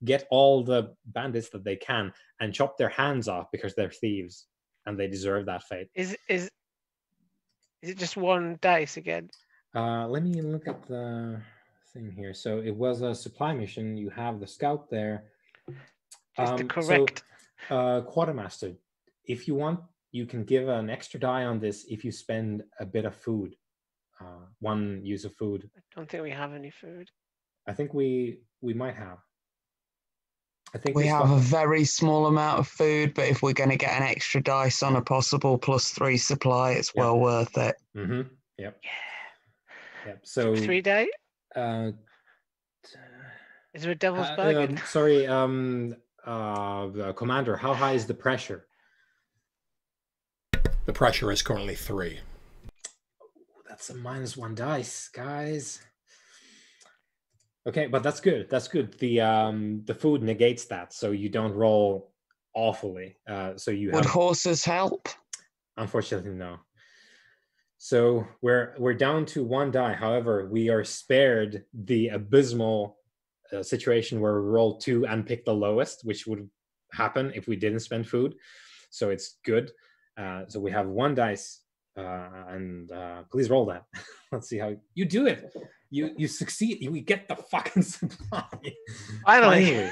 get all the bandits that they can, and chop their hands off because they're thieves and they deserve that fate. Is it just one dice again? Let me look at the thing here. So it was a supply mission. You have the scout there. Just the correct. So, Quartermaster, if you want, you can give an extra die on this if you spend a bit of food. 1 use of food. I don't think we have any food. I think we might have. I think We have stock- a very small amount of food, but if we're going to get an extra dice on a possible +3 supply, it's Yeah. well worth it. Mm-hmm. Yep. Yeah. Yep. So 3 day? Uh, Is there a devil's bargain? sorry, Commander. How high is the pressure? The pressure is currently 3. That's a -1 dice, guys. Okay, but that's good. That's good. The food negates that, so you don't roll awfully. So you Would have. horses help? Unfortunately, no. So we're down to 1 die. However, we are spared the abysmal situation where we roll 2 and pick the lowest, which would happen if we didn't spend food. So it's good. So we have 1 dice, and please roll that. Let's see how you do it. You succeed. We get the fucking supply. Finally.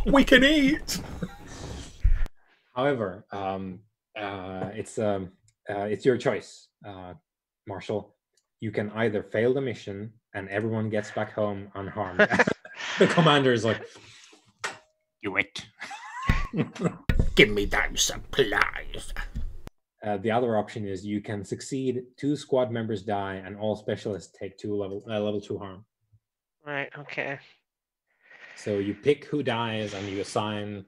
We can eat. However, it's your choice, Marshall. You can either fail the mission and everyone gets back home unharmed. The commander is like, Do it. Give me those supplies. The other option is you can succeed, 2 squad members die, and all specialists take 2 level 2 harm. Right, okay. So you pick who dies and you assign.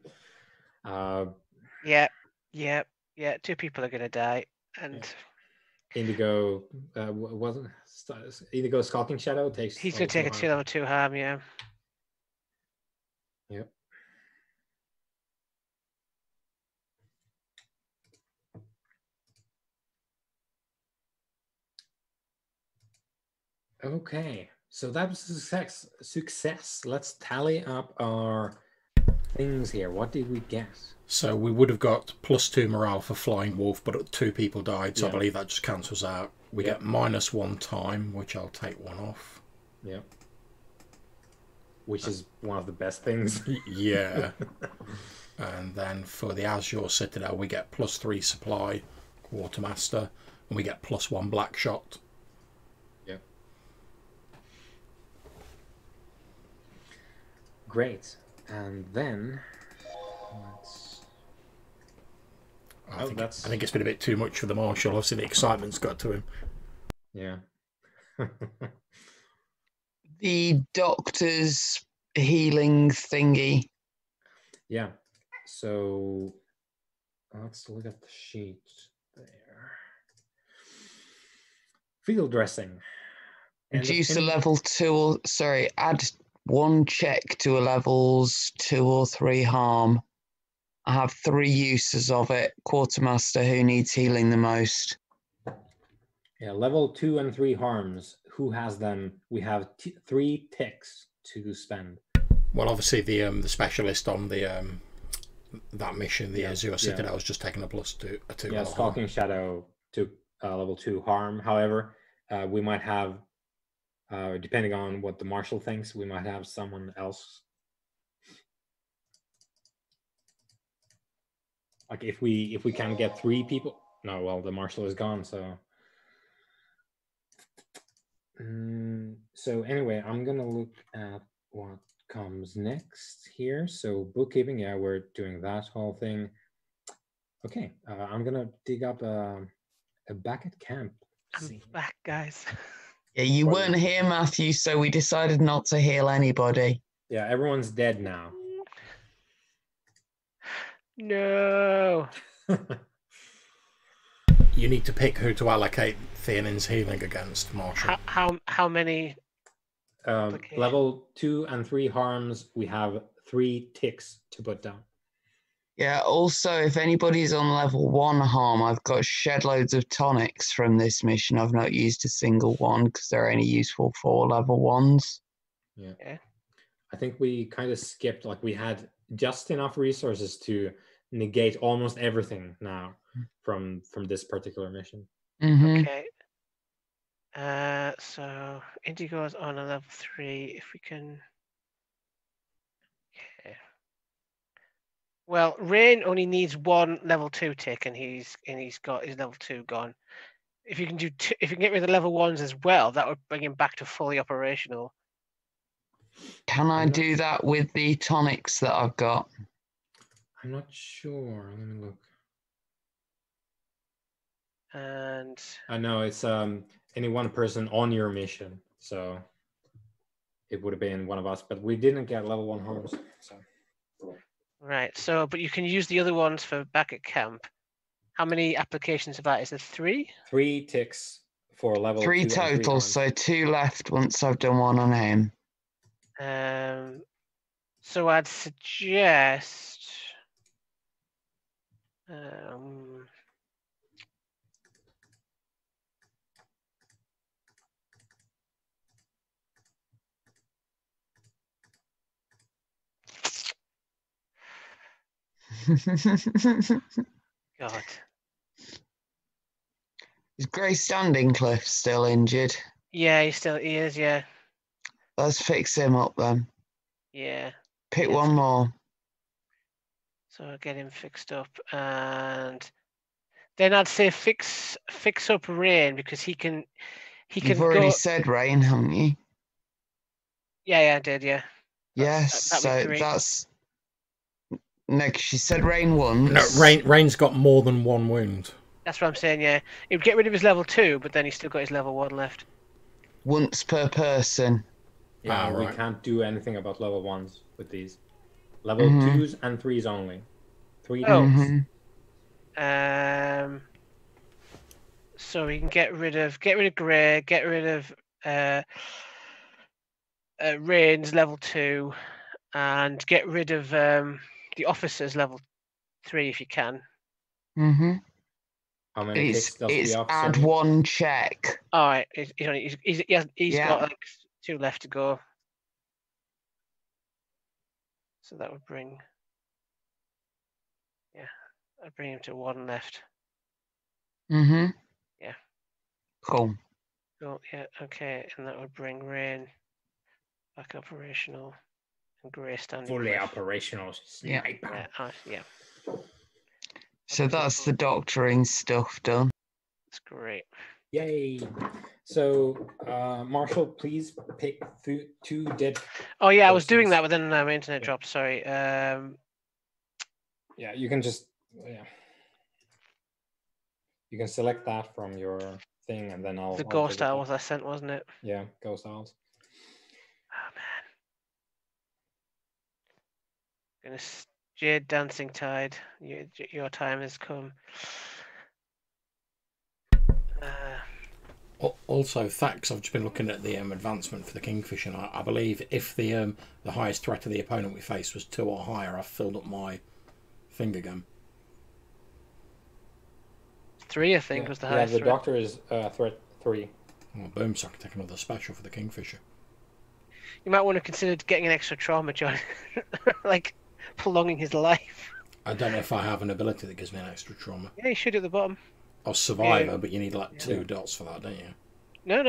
Yeah. 2 people are going to die. And Indigo wasn't Indigo Skulking Shadow takes. he's going to take a 2 level 2 harm, yeah. Yep. Okay, so that was a success. Let's tally up our things here. What did we get? So we would have got +2 morale for Flying Wolf, but 2 people died, so I Yeah. believe that just cancels out. We Yeah. get -1 time, which I'll take 1 off. Yeah. Which is one of the best things. Yeah. And then for the Azure Citadel, we get +3 supply, Quartermaster, and we get +1 black shot. Yeah. Great. And then let's. I think it's been a bit too much for the Marshal. Obviously, the excitement's got to him. Yeah. The doctor's healing thingy. Yeah. So let's look at the sheet there. Field dressing. Reduce a level 2 or add 1 check to a levels 2 or 3 harm. I have 3 uses of it. Quartermaster, who needs healing the most? Yeah, level 2 and 3 harms. Who has them? We have 3 ticks to spend. Well, obviously the specialist on the that mission, the Azure Citadel, was just taking a +2. Yeah, Stalking Shadow took level 2 harm. However, we might have, depending on what the Marshal thinks, we might have someone else. Like if we can get 3 people. No, well, the Marshal is gone, so. So anyway, I'm gonna look at what comes next here. So bookkeeping, yeah, we're doing that whole thing. Okay, I'm gonna dig up a back at camp. I'm back, guys. Yeah, you weren't here, Matthew, so we decided not to heal anybody. Yeah, everyone's dead now. No. You need to pick who to allocate Theonin's healing against, Marshal. How many? Level 2 and 3 harms. We have 3 ticks to put down. Yeah, also, if anybody's on level 1 harm, I've got shed loads of tonics from this mission. I've not used a single one because they're only useful for level 1s. Yeah. I think we kind of skipped, like we had just enough resources to negate almost everything now from this particular mission. Mm-hmm. Okay. So Indigo's on a level 3. If we can. Okay. Well, Rain only needs one level 2 tick, and he's got his level 2 gone. If you can do if you can get rid of the level 1s as well, that would bring him back to fully operational. Can I do that with the tonics that I've got? I'm not sure. Let me look. And I know it's any one person on your mission, so it would have been one of us, but we didn't get level 1 harms. So right, so but you can use the other ones for back at camp. How many applications of that is there? 3? 3 ticks for level 3 2 and 3 total, harms. so 2 left once I've done one on him. So I'd suggest God. Is Grey Standing Cliff still injured? Yeah, he is, yeah. Let's fix him up then. Yeah. Pick Yes. one more. So I'll get him fixed up, and then I'd say fix up Rain, because he can You've go. already said Rain, haven't you? Yeah, I did, yeah. Yes, that'd be so 3. that's... No, 'cause she said Rain once. No, Rain's got more than 1 wound. That's what I'm saying, yeah. He would get rid of his level 2, but then he's still got his level 1 left. Once per person. Yeah, we right. can't do anything about level 1s with these. Level 2s and 3s only. 3 ticks. So we can get rid of Grey, get rid of Rain's level 2, and get rid of the officer's level 3 if you can. How many ticks does the officer add need? 1 check. All right, he's Yeah. got like 2 left to go. So that would bring, I'd bring him to 1 left. Yeah. Cool. Oh, yeah, okay, and that would bring Rain back operational, and Grey standing Fully cliff. operational sniper. Yeah. So that's the doctoring stuff done. That's great. Yay! So, Marshall, please pick 2 dead. Oh yeah, I was doing persons. that, but then my internet dropped. Sorry. Yeah, you can just you can select that from your thing, and then I'll. The I'll ghost take it owl back. was I sent, wasn't it? Yeah, ghost owls. Oh man. Goodness, Jade Dancing Tide. Your time has come. Also, Thax, I've just been looking at the advancement for the Kingfisher, and I believe if the highest threat of the opponent we faced was 2 or higher, I've filled up my finger gun. 3, I think, was the highest. Yeah, the threat. doctor is threat 3. Well, boom, so I can take another special for the Kingfisher. You might want to consider getting an extra trauma, John. Like prolonging his life. I don't know if I have an ability that gives me an extra trauma. Yeah, you should at the bottom. Or Survivor, but you need like 2 dots for that, don't you? No.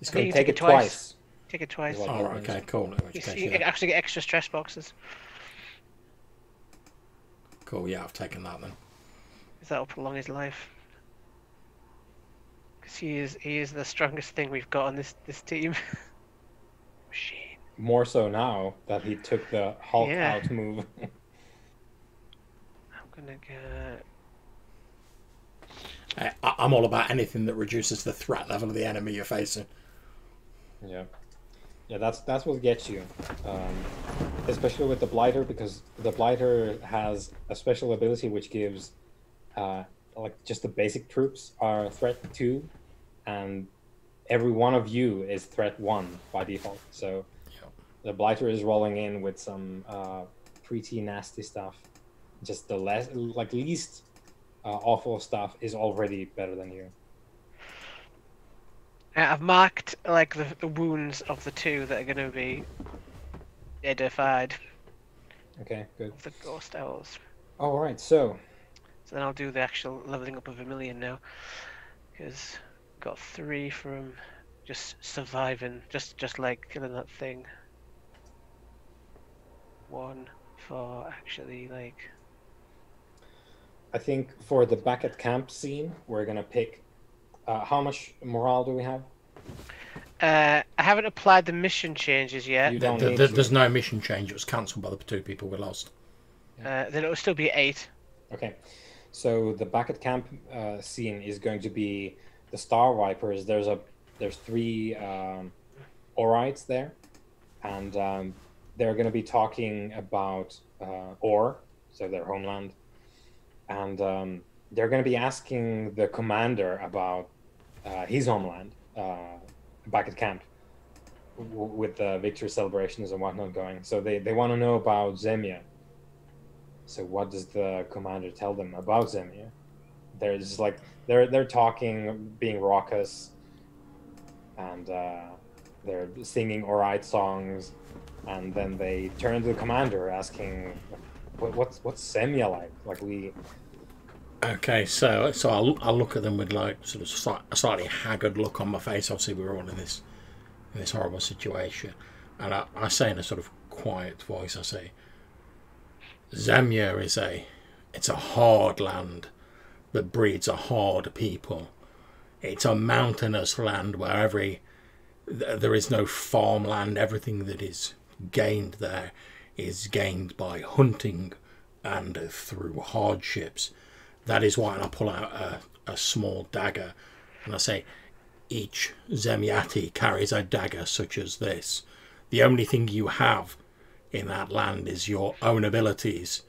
It's I think got you Take it twice. Take it twice. Well, Oh, right, okay, cool. In which You case, you yeah. actually get extra stress boxes. Cool, yeah, I've taken that then. Because that'll prolong his life. Because he is the strongest thing we've got on this team. Machine. More so now that he took the Hulk Yeah. out move. I'm gonna get. I'm all about anything that reduces the threat level of the enemy you're facing. Yeah, that's what gets you, especially with the blighter, because the blighter has a special ability which gives, like just the basic troops are threat 2, and every one of you is threat 1 by default. So the blighter is rolling in with some pretty nasty stuff. Just the least awful stuff is already better than you. I've marked like the wounds of the 2 that are going to be edified. Okay, good. The ghost owls. All right, so then I'll do the actual leveling up of Vermilion now, because got 3 from just surviving, just like killing that thing. 1, for actually like? I think for the back at camp scene, we're gonna pick. How much morale do we have? I haven't applied the mission changes yet. You don't need to. There's no mission change. It was cancelled by the 2 people we lost. Then it will still be 8. Okay, so the back at camp scene is going to be the Star Vipers. There's 3 Orites there, and they're going to be talking about Or, so their homeland, and they're going to be asking the commander about his homeland back at camp with the victory celebrations and whatnot going. So they want to know about Zemia. So what does the commander tell them about Zemia? They're just like they're talking, being raucous, and they're singing Orite songs, and then they turn to the commander asking, "What's Zemia like?" Like we. Okay, so I'll look at them with like sort of a slightly haggard look on my face. Obviously, we were all in this horrible situation, and I say in a sort of quiet voice, I say, Zemia it's a hard land that breeds a hard people. It's a mountainous land where there is no farmland. Everything that is gained there is gained by hunting and through hardships. That is why I pull out a small dagger and I say, each Zemiati carries a dagger such as this. The only thing you have in that land is your own abilities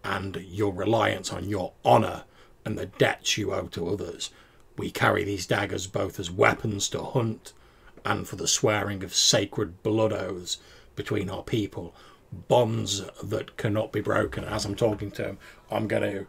and your reliance on your honour and the debts you owe to others. We carry these daggers both as weapons to hunt and for the swearing of sacred blood oaths between our people, bonds that cannot be broken. As I'm talking to him, I'm going to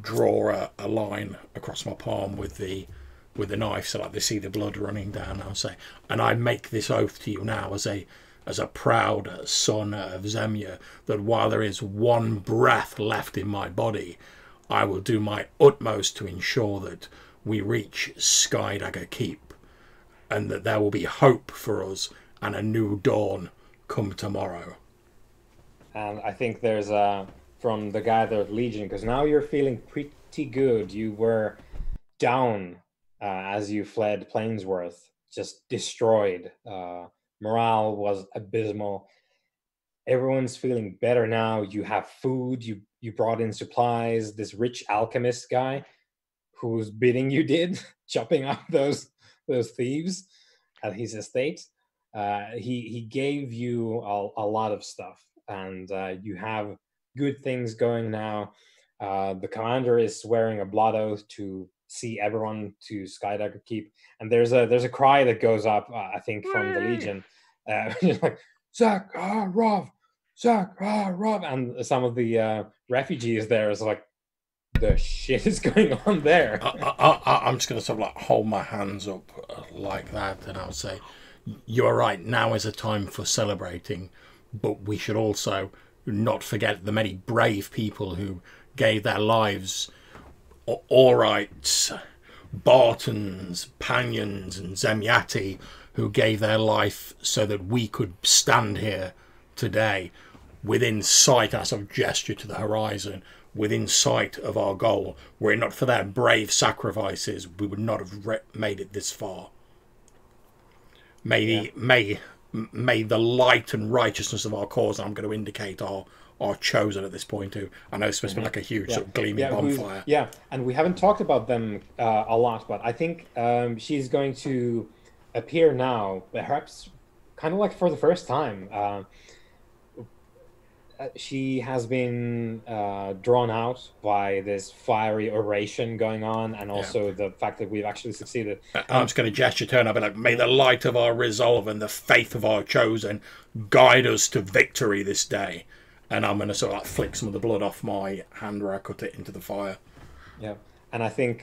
draw a line across my palm with the knife so that they see the blood running down. I'll say, and I make this oath to you now as a proud son of Zemia, that while there is one breath left in my body, I will do my utmost to ensure that we reach Skydagger Keep, and that there will be hope for us and a new dawn come tomorrow. And I think there's from the guy that Legion, because now you're feeling pretty good. You were down as you fled Plainsworth, just destroyed. Morale was abysmal. Everyone's feeling better now. You have food. You brought in supplies. This rich alchemist guy, whose bidding you did, chopping up those thieves at his estate. He gave you a lot of stuff, and you have good things going now. The commander is swearing a blood oath to see everyone to Skydagger Keep, and there's a cry that goes up, I think, from the Legion, like Zakharov, Zakharov, and some of the refugees there is like, the shit is going on there. I'm just going to sort of like hold my hands up like that, and I'll say, you are right, now is a time for celebrating, but we should also not forget the many brave people who gave their lives. Orites, Bartons, Panyans and Zemiati, who gave their life so that we could stand here today within sight, I sort of gesture to the horizon, within sight of our goal. Were it not for their brave sacrifices, we would not have made it this far. May the light and righteousness of our cause, I'm going to indicate, are chosen at this point too. I know it's supposed to be like a huge sort of gleaming bonfire. Yeah, and we haven't talked about them a lot, but I think she's going to appear now, perhaps kind of like for the first time. She has been drawn out by this fiery oration going on, and also the fact that we've actually succeeded. I'm just going to gesture to her and I'll be like, may the light of our resolve and the faith of our chosen guide us to victory this day. And I'm going to sort of like flick some of the blood off my hand where I cut it into the fire. Yeah, and I think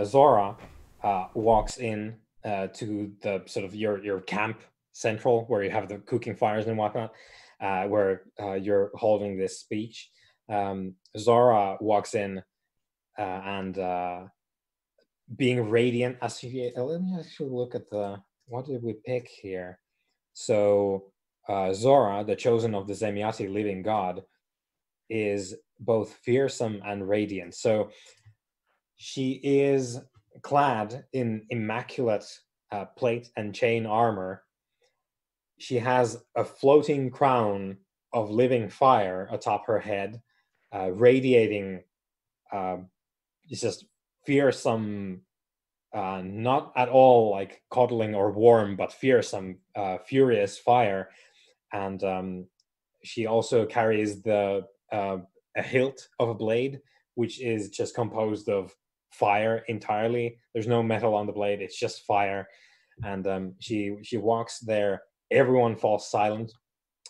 Zora walks in to the sort of your camp central, where you have the cooking fires and whatnot, where you're holding this speech. Zora walks in and being radiant as she. Let me actually look at what did we pick here? So Zora, the chosen of the Zemyati living god, is both fearsome and radiant. So she is clad in immaculate plate and chain armor. She has a floating crown of living fire atop her head, radiating just fearsome, not at all like coddling or warm, but fearsome, furious fire. And she also carries a hilt of a blade, which is just composed of fire entirely. There's no metal on the blade; it's just fire. And she walks there. Everyone falls silent.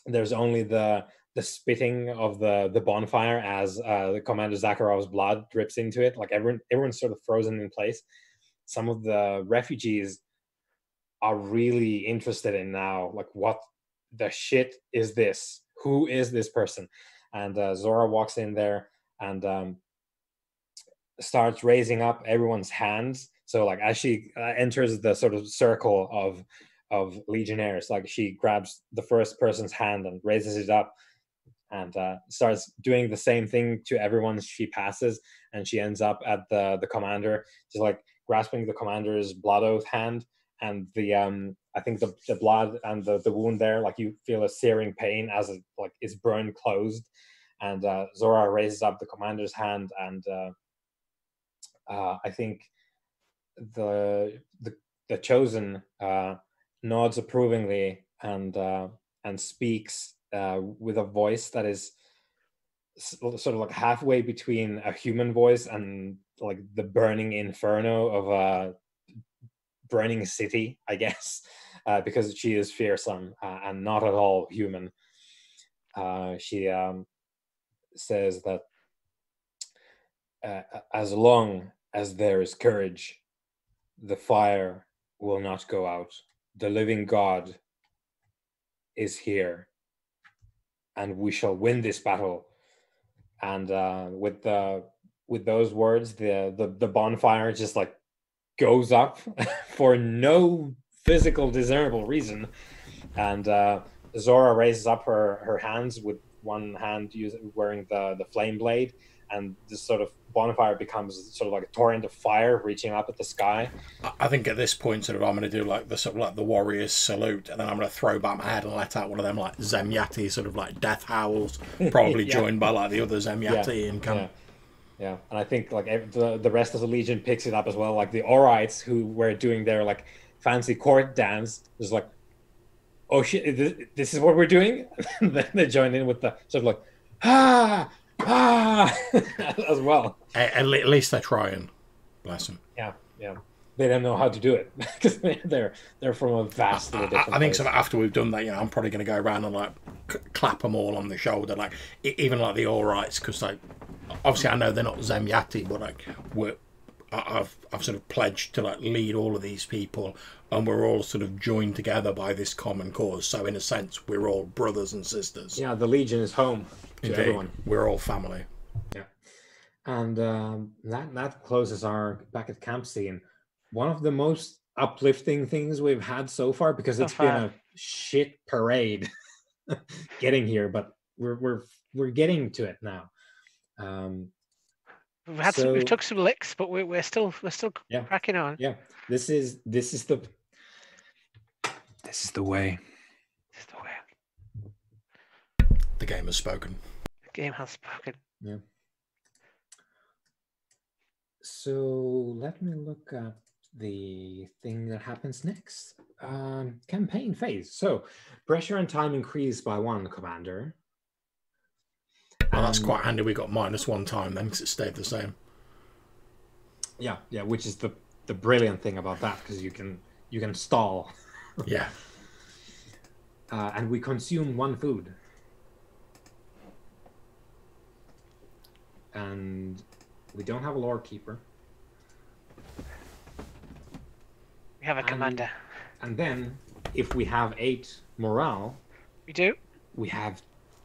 There's only the spitting of the bonfire as the Commander Zakharov's blood drips into it. Like everyone's sort of frozen in place. Some of the refugees are really interested in now, like, what the shit is this? Who is this person? And Zora walks in there and starts raising up everyone's hands. So like as she enters the sort of circle of legionnaires, like she grabs the first person's hand and raises it up and starts doing the same thing to everyone she passes. And she ends up at the commander, just like grasping the commander's blood oath hand. And the I think the blood and the wound there, like you feel a searing pain as it like is burned closed. And Zora raises up the commander's hand, and I think the chosen nods approvingly and speaks with a voice that is sort of like halfway between a human voice and like the burning inferno of a burning city, I guess, because she is fearsome and not at all human. She says that as long as there is courage, the fire will not go out. The living God is here, and we shall win this battle. And with those words, the bonfire just like goes up for no physical discernible reason. And Zora raises up her hands, with one hand wearing the flame blade, and this sort of bonfire becomes sort of like a torrent of fire reaching up at the sky. I think at this point, sort of, I'm going to do like the sort of like the warrior's salute, and then I'm going to throw back my head and let out one of them like Zemyati sort of like death howls, probably Yeah. joined by like the other Zemyati Yeah. and come. Yeah, and I think like the rest of the Legion picks it up as well. Like the Aurites who were doing their like fancy court dance was like, oh shit, this is what we're doing. And then they join in with the sort of like as well. At least they're trying. Bless them. Yeah. They don't know how to do it because they're from a vastly different I think place. so. After we've done that, I'm probably going to go around and like clap them all on the shoulder, like even like the Aurites, because like obviously I know they're not Zemyati, but like I've sort of pledged to like lead all of these people, and we're all sort of joined together by this common cause. So in a sense, we're all brothers and sisters. Yeah, the Legion is home to Indeed. everyone. We're all family. Yeah, and that closes our back at camp scene. One of the most uplifting things we've had so far, because it's been a shit parade getting here, but we're getting to it now. We've took some licks, but we're still cracking on. Yeah, this is the way. This is the way. The game has spoken. The game has spoken. Yeah. So let me look at the thing that happens next. Campaign phase. So pressure and time increase by 1, Commander. Well, that's quite handy. We got -1 time then, because it stayed the same. Yeah, which is the brilliant thing about that, because you can stall. Yeah. And we consume 1 food. And we don't have a lore keeper. We have a commander. And then, if we have 8 morale, We do. we have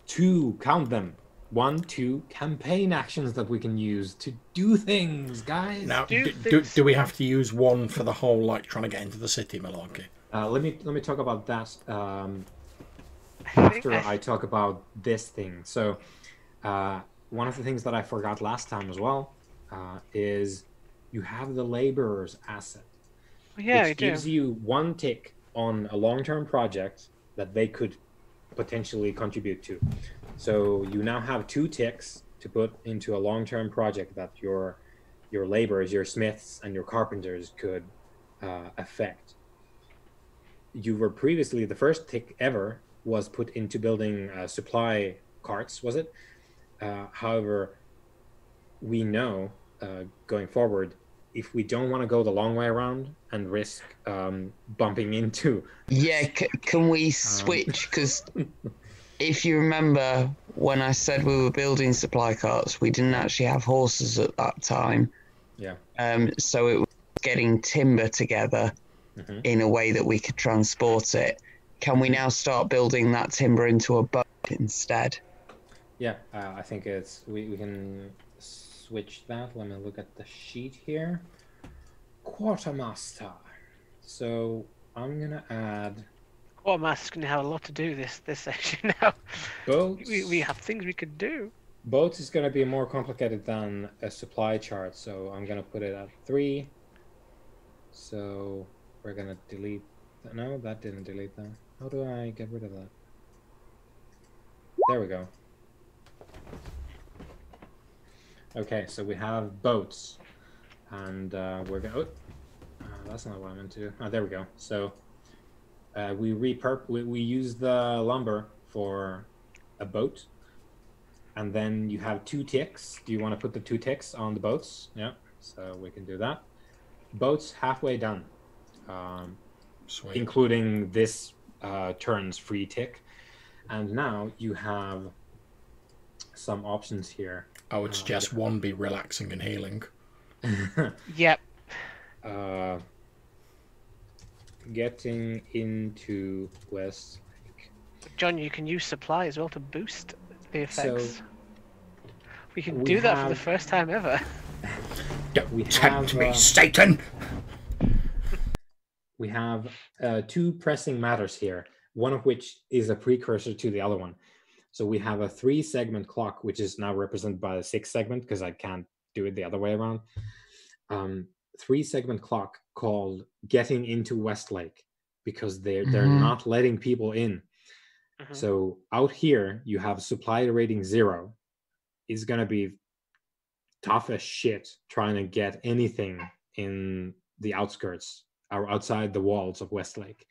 2, count them, 1, 2 campaign actions that we can use to do things, guys. Now, Do do we have to use 1 for the whole like trying to get into the city malarkey? Let me talk about that after I talk about this thing. So one of the things that I forgot last time as well is you have the laborer's asset, Yeah, which gives you 1 tick on a long-term project that they could potentially contribute to. So you now have 2 ticks to put into a long-term project that your laborers, your smiths, and your carpenters could affect. You were previously, the first tick ever was put into building supply carts, was it? However, we know going forward, if we don't want to go the long way around and risk bumping into... Yeah, can we switch? Because if you remember when I said we were building supply carts, we didn't actually have horses at that time. Yeah. So it was getting timber together in a way that we could transport it. Can we now start building that timber into a boat instead? Yeah, I think it's we can switch that. Let me look at the sheet here. Quartermaster. So I'm gonna add. Quartermaster's going to have a lot to do this section now. Boats. We have things we could do. Boats is gonna be more complicated than a supply chart, so I'm gonna put it at 3. So we're gonna delete. No, that didn't delete that. How do I get rid of that? There we go. Okay, so we have boats, and we're going. Oh, that's not what I meant to do. Oh, there we go. So we use the lumber for a boat, and then you have 2 ticks. Do you want to put the 2 ticks on the boats? Yeah, so we can do that. Boats halfway done, including this turn's free tick, and now you have some options here. I would suggest 1 be relaxing and healing. Yep. Getting into Westlake. John, you can use supply as well to boost the effects. So we can do that for the first time ever. Don't tempt me, Satan! We have 2 pressing matters here, one of which is a precursor to the other one. So we have a 3-segment clock, which is now represented by a 6-segment because I can't do it the other way around. 3-segment clock called Getting into Westlake, because they're not letting people in. So out here you have supply rating 0. It's gonna be tough as shit trying to get anything in the outskirts or outside the walls of Westlake.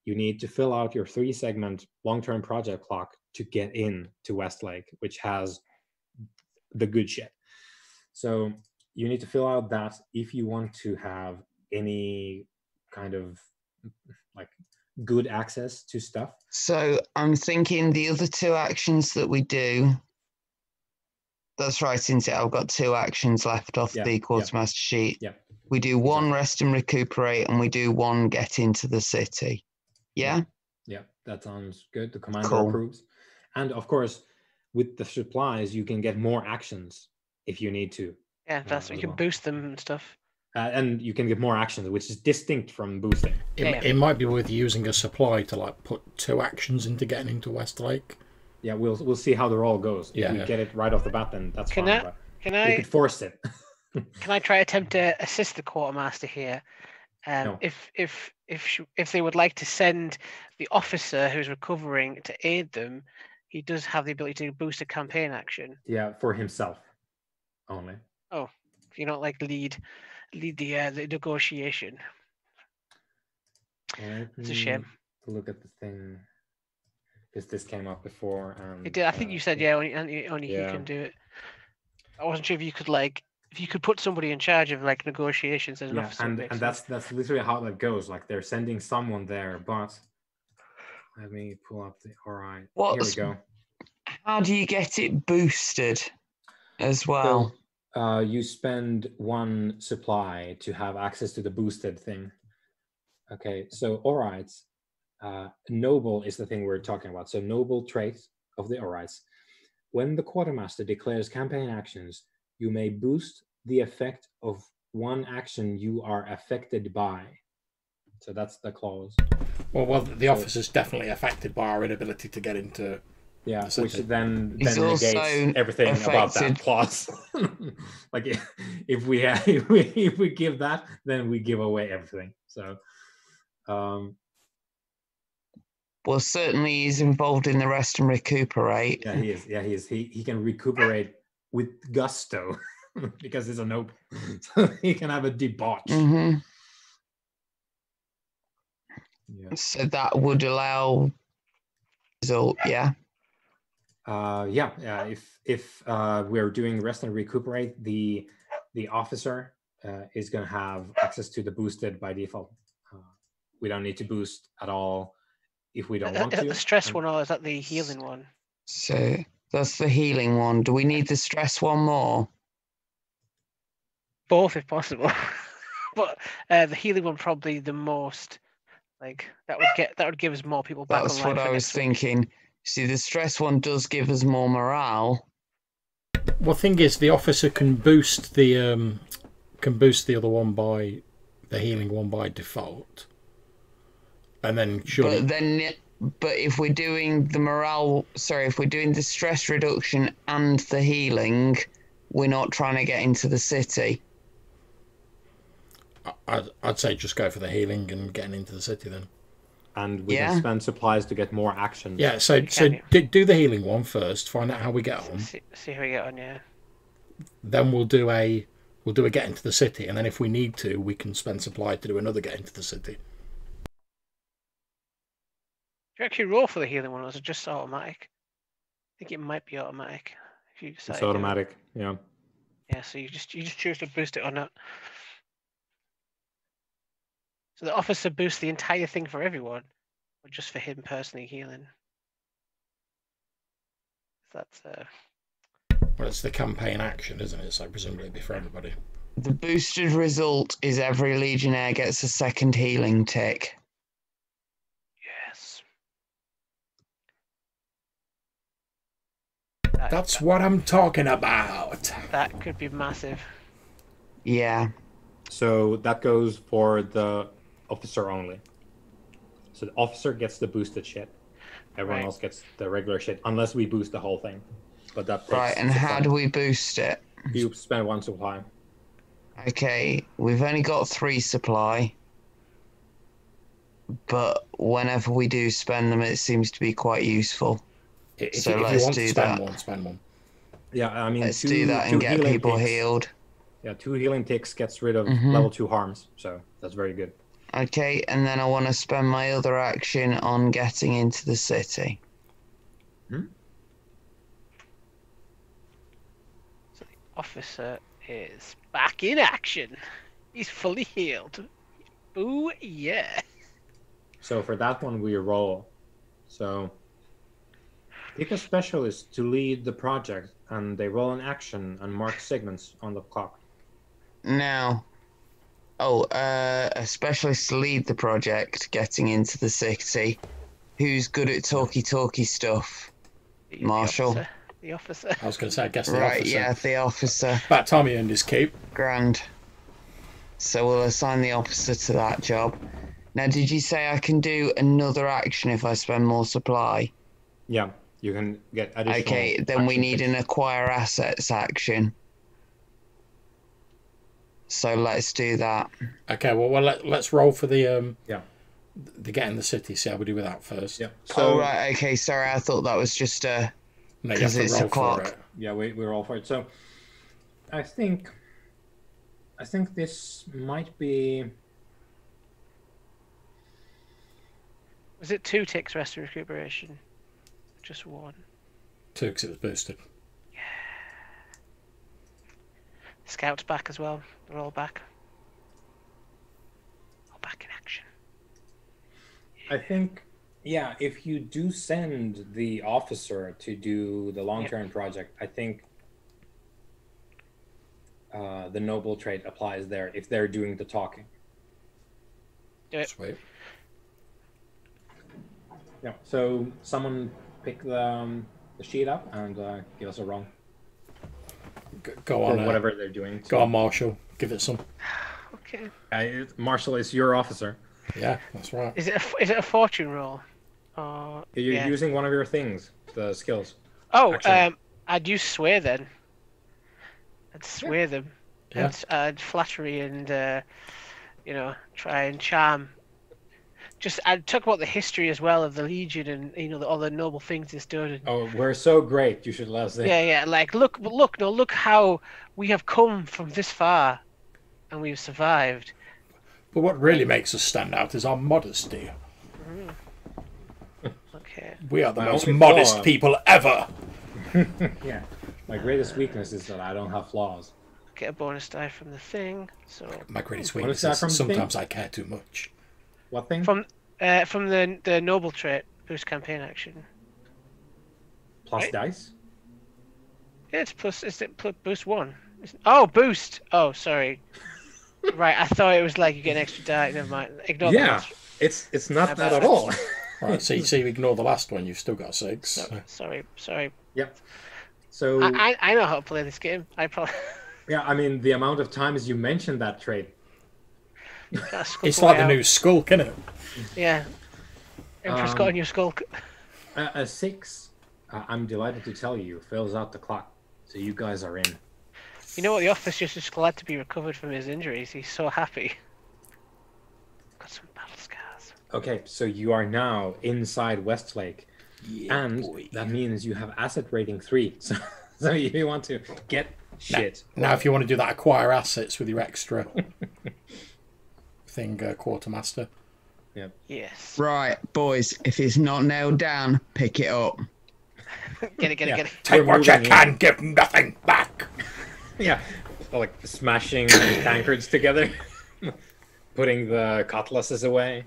You need to fill out your 3-segment long-term project clock to get in to Westlake, which has the good shit. So you need to fill out that if you want to have any kind of like good access to stuff. So I'm thinking the other 2 actions that we do. That's right, isn't it? I've got 2 actions left off the quartermaster sheet. Yeah. We do 1 rest and recuperate, and we do 1 get into the city. Yeah? Yeah, that sounds good. The commander approves. And of course, with the supplies, you can get more actions if you need to. Yeah, that's you can boost them and stuff. And you can get more actions, which is distinct from boosting. It might be worth using a supply to like put 2 actions into getting into Westlake. Yeah, we'll see how the roll goes. If we get it right off the bat, then that's fine. We could force it. Can I try attempt to assist the quartermaster here? No. If they would like to send the officer who's recovering to aid them, he does have the ability to boost a campaign action. Yeah, for himself only. Oh, you don't like lead the negotiation. It's a shame. Look at the thing, because this came up before. And it did. I think you said only he can do it. I wasn't sure if you could put somebody in charge of like negotiations as an officer. And that's literally how that goes. Like they're sending someone there, but let me pull up the. All right, here we go. How do you get it boosted as well? So, you spend 1 supply to have access to the boosted thing. Okay, so Orites, noble is the thing we're talking about. So noble trait of the Orites. When the quartermaster declares campaign actions, you may boost the effect of 1 action you are affected by. So that's the clause. Well, the officer's definitely affected by our inability to get into. Yeah, The which city. then He's negates also everything about that affected- clause. Like if we give that, then we give away everything. So, Well, certainly he's involved in the rest and recuperate. yeah, he is. Yeah, he is. He can recuperate with gusto because he's a noble, so he can have a debauch. Hmm. Yeah. So that would allow result, yeah. Yeah. If we're doing rest and recuperate, the officer is going to have access to the boosted by default. We don't need to boost at all if we don't want Is that to. the stress And one or is that the healing one? So that's the healing one. Do we need the stress one more? Both, if possible. But the healing one probably the most. Like that would give us more people back That's online what for I was next week. thinking. See, the stress one does give us more morale. Well, thing is, the officer can boost the other one by the healing one by default, and then surely. But if we're doing the morale, sorry, if we're doing the stress reduction and the healing, we're not trying to get into the city. I'd say just go for the healing and getting into the city then. and we Yeah. can spend supplies to get more actions. Yeah, so Can do the healing one first. Find out how we get on. See how we get on, yeah. Then we'll do a get into the city, and then if we need to, we can spend supply to do another get into the city. Do you actually roll for the healing one, or is it just automatic? I think it might be automatic if you decide. It's to do it. automatic. Yeah. Yeah, so you just choose to boost it or not. So the officer boosts the entire thing for everyone, or just for him personally healing. That's Well, it's the campaign action, isn't it? So presumably it'd be for everybody. The boosted result is every Legionnaire gets a second healing tick. yes. That's what I'm talking about. That could be massive. Yeah. So that goes for the officer only. So the officer gets the boosted shit. Everyone Right. else gets the regular shit, unless we boost the whole thing. But that takes Right, and how supply. do we boost it? You spend one supply. Okay, we've only got 3 supply. But whenever we do spend them, it seems to be quite useful. If So you let's want to do spend that. one, spend one. Yeah, I mean, Let's do that and get healing people ticks- healed. Yeah, 2 healing ticks gets rid of Mhm. level 2 harms, so that's very good. Okay, and then I want to spend my other action on getting into the city. So the officer is back in action. He's fully healed. Ooh yeah. So for that one, we roll. So pick a specialist to lead the project, and they roll an action and mark segments on the clock. Now, a specialist to lead the project, getting into the city. Who's good at talky stuff? Marshall. The officer. I was going to say, I guess the Right, officer. yeah, the officer. About time he earned his keep. Grand. So we'll assign the officer to that job. Now, did you say I can do another action if I spend more supply? Yeah, you can get additional. Okay, then we action need ticks. an acquire assets action. So let's do that. Okay, well let's roll for the Yeah. the get in the city. See how we do with that first. Yeah. So Oh, right, okay, sorry, I thought that was just a... No, you 'Cause have to it's a roll for clock. it. yeah, we're all for it. So I think this might be. Was it 2 ticks rest and recuperation? Just 1. 2 because it was boosted. Scouts back as well. They're all back. All back in action. I think, yeah, if you do send the officer to do the long-term project, I think the noble trait applies there if they're doing the talking. Do it. Sweet. Yeah. So someone pick the sheet up and give us a roll Go or on. whatever they're doing. Go on, Marshall. Give it some. Okay. Marshall is your officer. Yeah, that's right. Is it a fortune roll? Or You're yeah. using one of your things, the skills. Oh, action. I'd use swear then. I'd Yeah. swear them. Yeah. And flattery and try and charm. Just I'd talk about the history as well of the Legion and all the noble things it's done. And, Oh, we're so great. You should let us in. yeah. Like look how we have come from this far, and we've survived. But what really makes us stand out is our modesty. Okay. We are the My most only modest flaw. people ever. Yeah. My greatest weakness is that I don't have flaws. Get a bonus die from the thing. So My greatest What weakness is that is from the sometimes I care too much. What thing? from the noble trait boost campaign action. Plus right? dice? Yeah, it's plus. Is it boost 1? Oh, boost. Oh, sorry. Right, I thought it was like you get an extra die. Never mind. Ignore the Yeah. last. It's not My that bad. at all. Right, so you ignore the last one, you've still got 6. No, sorry. Yep. So I know how to play this game. I probably. yeah, I mean the amount of times you mentioned that trait. It's like the new Skulk, isn't it? Yeah. Emperor's got on your skulk. A 6, I'm delighted to tell you, fills out the clock. So you guys are in. You know what? The officer's just glad to be recovered from his injuries. He's so happy. Got some battle scars. Okay, so you are now inside Westlake. Yeah, And boy. that means you have asset rating 3. So you want to get shit. Now, if you want to do that, acquire assets with your extra thing, quartermaster. Yes. Right, boys, if it's not nailed down, pick it up. Get it. Take what you moving can, give nothing back. Yeah, like smashing the tankards together, putting the cutlasses away.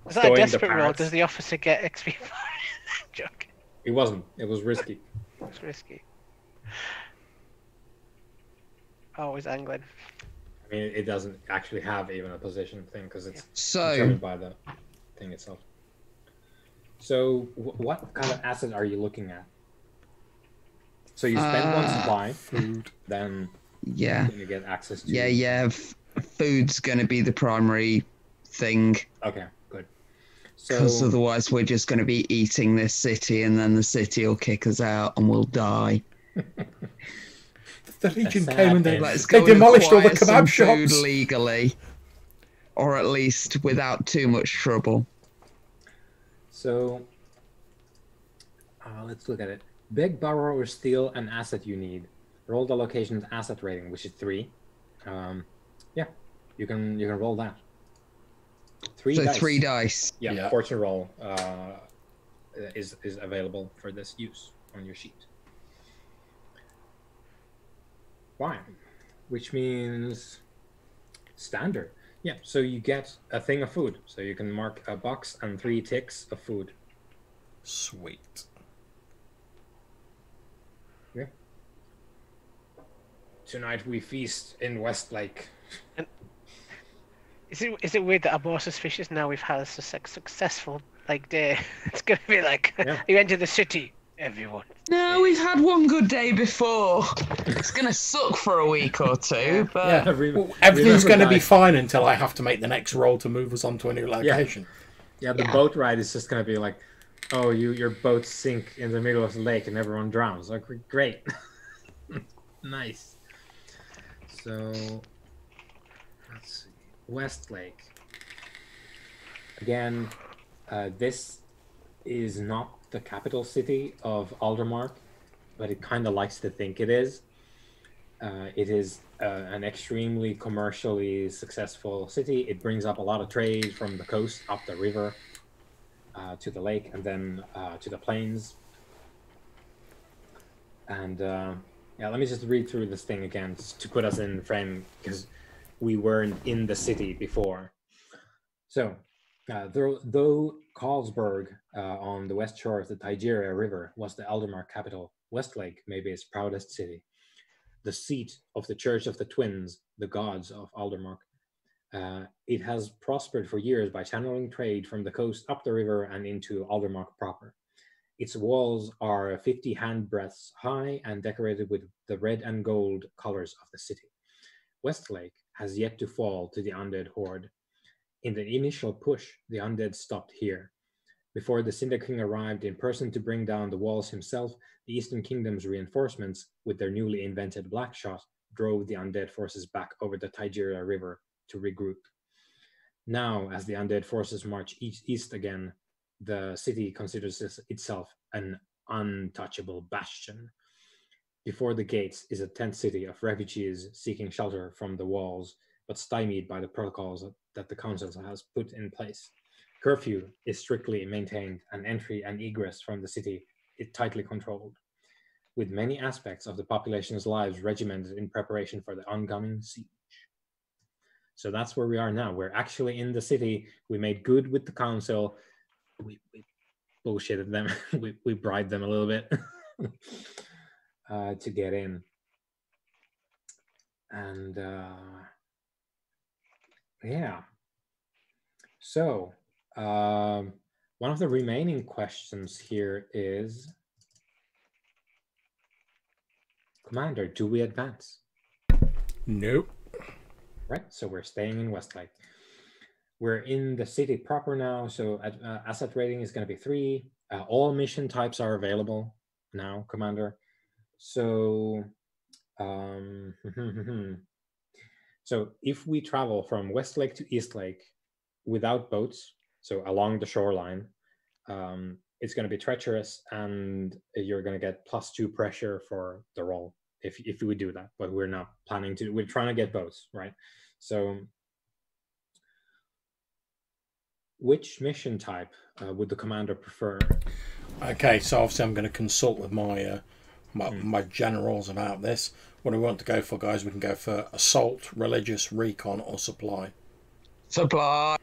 Was that a stowing the desperate roll? parrots. Does the officer get XP for it? Joke. It wasn't. It was risky. It's risky. Always angling. I mean, it doesn't actually have even a position thing because it's So, determined by the thing itself. So, what kind of asset are you looking at? So you spend one supply, Food. then yeah, you get access to. yeah. Food's going to be the primary thing, Okay, good. because So otherwise we're just going to be eating this city, and then the city will kick us out, and we'll die. The Legion sad came and end. Let's they go and demolished all the acquire some kebab food shops. legally, or at least without too much trouble. So, let's look at it. Beg, borrow, or steal an asset you need. Roll the location's asset rating, which is 3. Yeah, you can roll that. 3 So dice. 3 dice. Yeah, Yeah. fortune roll is available for this use on your sheet. Fine, which means standard. Yeah, so you get a thing of food. So you can mark a box and 3 ticks of food. Sweet. Yeah. Tonight we feast in Westlake. Is it weird that I'm more suspicious now we've had a successful day? It's gonna be like Yeah. you enter the city, everyone. No, we've had one good day before. It's going to suck for a week or two, but Yeah, well, everything's going to be fine until I have to make the next roll to move us onto a new location. Yeah, the Yeah. boat ride is just gonna be like, oh, your boat sink in the middle of the lake and everyone drowns. Like, great, nice. So, let's see, Westlake. Again, this is not the capital city of Aldermark, but it kind of likes to think it is. It is an extremely commercially successful city. It brings up a lot of trade from the coast up the river to the lake and then to the plains. And yeah, let me just read through this thing again just to put us in frame because we weren't in the city before. So, though Carlsberg on the west shore of the Tigeria River was the Aldermark capital, Westlake may be its proudest city. The seat of the Church of the Twins, the gods of Aldermark. It has prospered for years by channeling trade from the coast up the river and into Aldermark proper. Its walls are 50 handbreadths high and decorated with the red and gold colors of the city. Westlake has yet to fall to the undead horde. In the initial push, the undead stopped here. Before the Cinder King arrived in person to bring down the walls himself, the Eastern Kingdom's reinforcements, with their newly invented Blackshot, drove the undead forces back over the Tigeria River to regroup. Now, as the undead forces march east again, the city considers itself an untouchable bastion. Before the gates is a tent city of refugees seeking shelter from the walls, but stymied by the protocols that the council has put in place. Curfew is strictly maintained, and entry and egress from the city is tightly controlled, with many aspects of the population's lives regimented in preparation for the oncoming siege. So that's where we are now. We're actually in the city. We made good with the council. We bullshitted them. we bribed them a little bit to get in. And yeah. So one of the remaining questions here is, Commander, do we advance? Nope. Right, so we're staying in Westlake. We're in the city proper now, so asset rating is going to be 3. All mission types are available now, Commander. So, so if we travel from Westlake to Eastlake without boats, so along the shoreline, it's going to be treacherous, and you're going to get +2 pressure for the roll if we do that. But we're not planning to. We're trying to get boats, right? So, which mission type would the commander prefer? Okay, so obviously I'm going to consult with my my generals about this. What do we want to go for, guys? We can go for assault, religious, recon, or supply. Supply.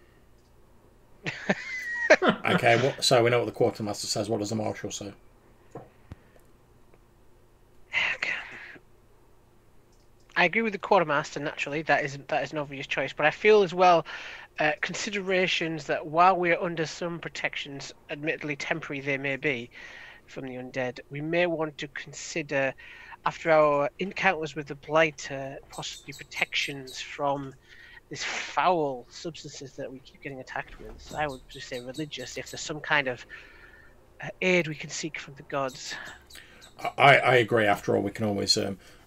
Okay, so we know what the quartermaster says. What does the marshal say? I agree with the quartermaster. Naturally, that is an obvious choice. But I feel as well considerations that while we are under some protections, admittedly temporary they may be, from the undead, we may want to consider, after our encounters with the blighter, possibly protections from these foul substances that we keep getting attacked with. So I would just say religious, if there's some kind of aid we can seek from the gods. I agree. After all, we can always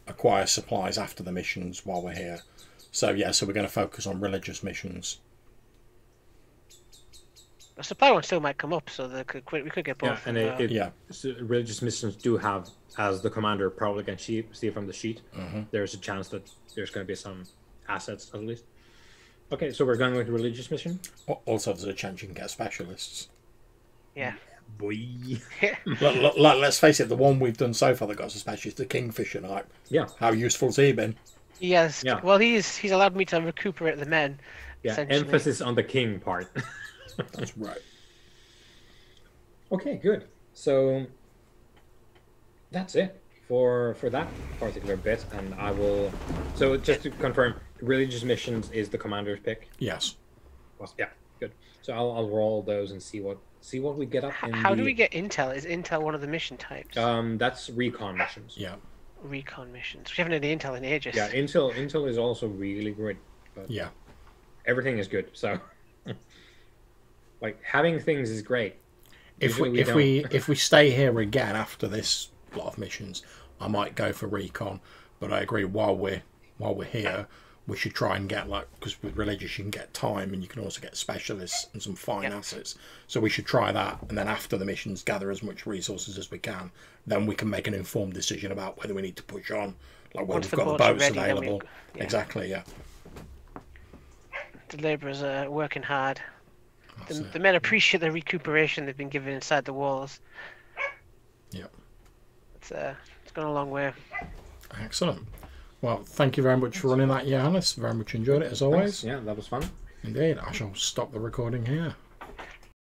acquire supplies after the missions while we're here. So yeah, so we're going to focus on religious missions. The supply one still might come up, so we could get both. Yeah, and so religious missions do have, as the commander probably can see from the sheet, there's a chance that there's going to be some assets at least. Okay, so we're going with religious mission. Also, there's a chance you can get specialists. Yeah. Boy. Let's face it, the one we've done so far that got us a specialist, the Kingfisher Knight. Yeah. How useful has he been? Yes. Yeah. Well, he's allowed me to recuperate the men. Yeah. Emphasis on the king part. That's right. Okay, good. So that's it for that particular bit, and I will. So just to confirm, religious missions is the commander's pick. Yes. Yeah. Good. So I'll roll those and see what we get up. How do we get intel? Is intel one of the mission types? That's recon missions. Yeah. Recon missions. We haven't had any intel in ages. Yeah, intel is also really great. But yeah. Everything is good. So, like, having things is great. If we stay here again after this lot of missions, I might go for recon. But I agree, while we're here, we should try and get, like, because with religious you can get time and you can also get specialists and some fine assets. So we should try that, and then after the missions, gather as much resources as we can. Then we can make an informed decision about whether we need to push on, like when we've got the boats ready, available. Exactly, yeah. The labourers are working hard. The men appreciate the recuperation they've been given inside the walls. Yeah. It's gone a long way. Excellent. Well, thank you very much for running that, Johannes. Very much enjoyed it, as always. Thanks. Yeah, that was fun. Indeed. I shall stop the recording here.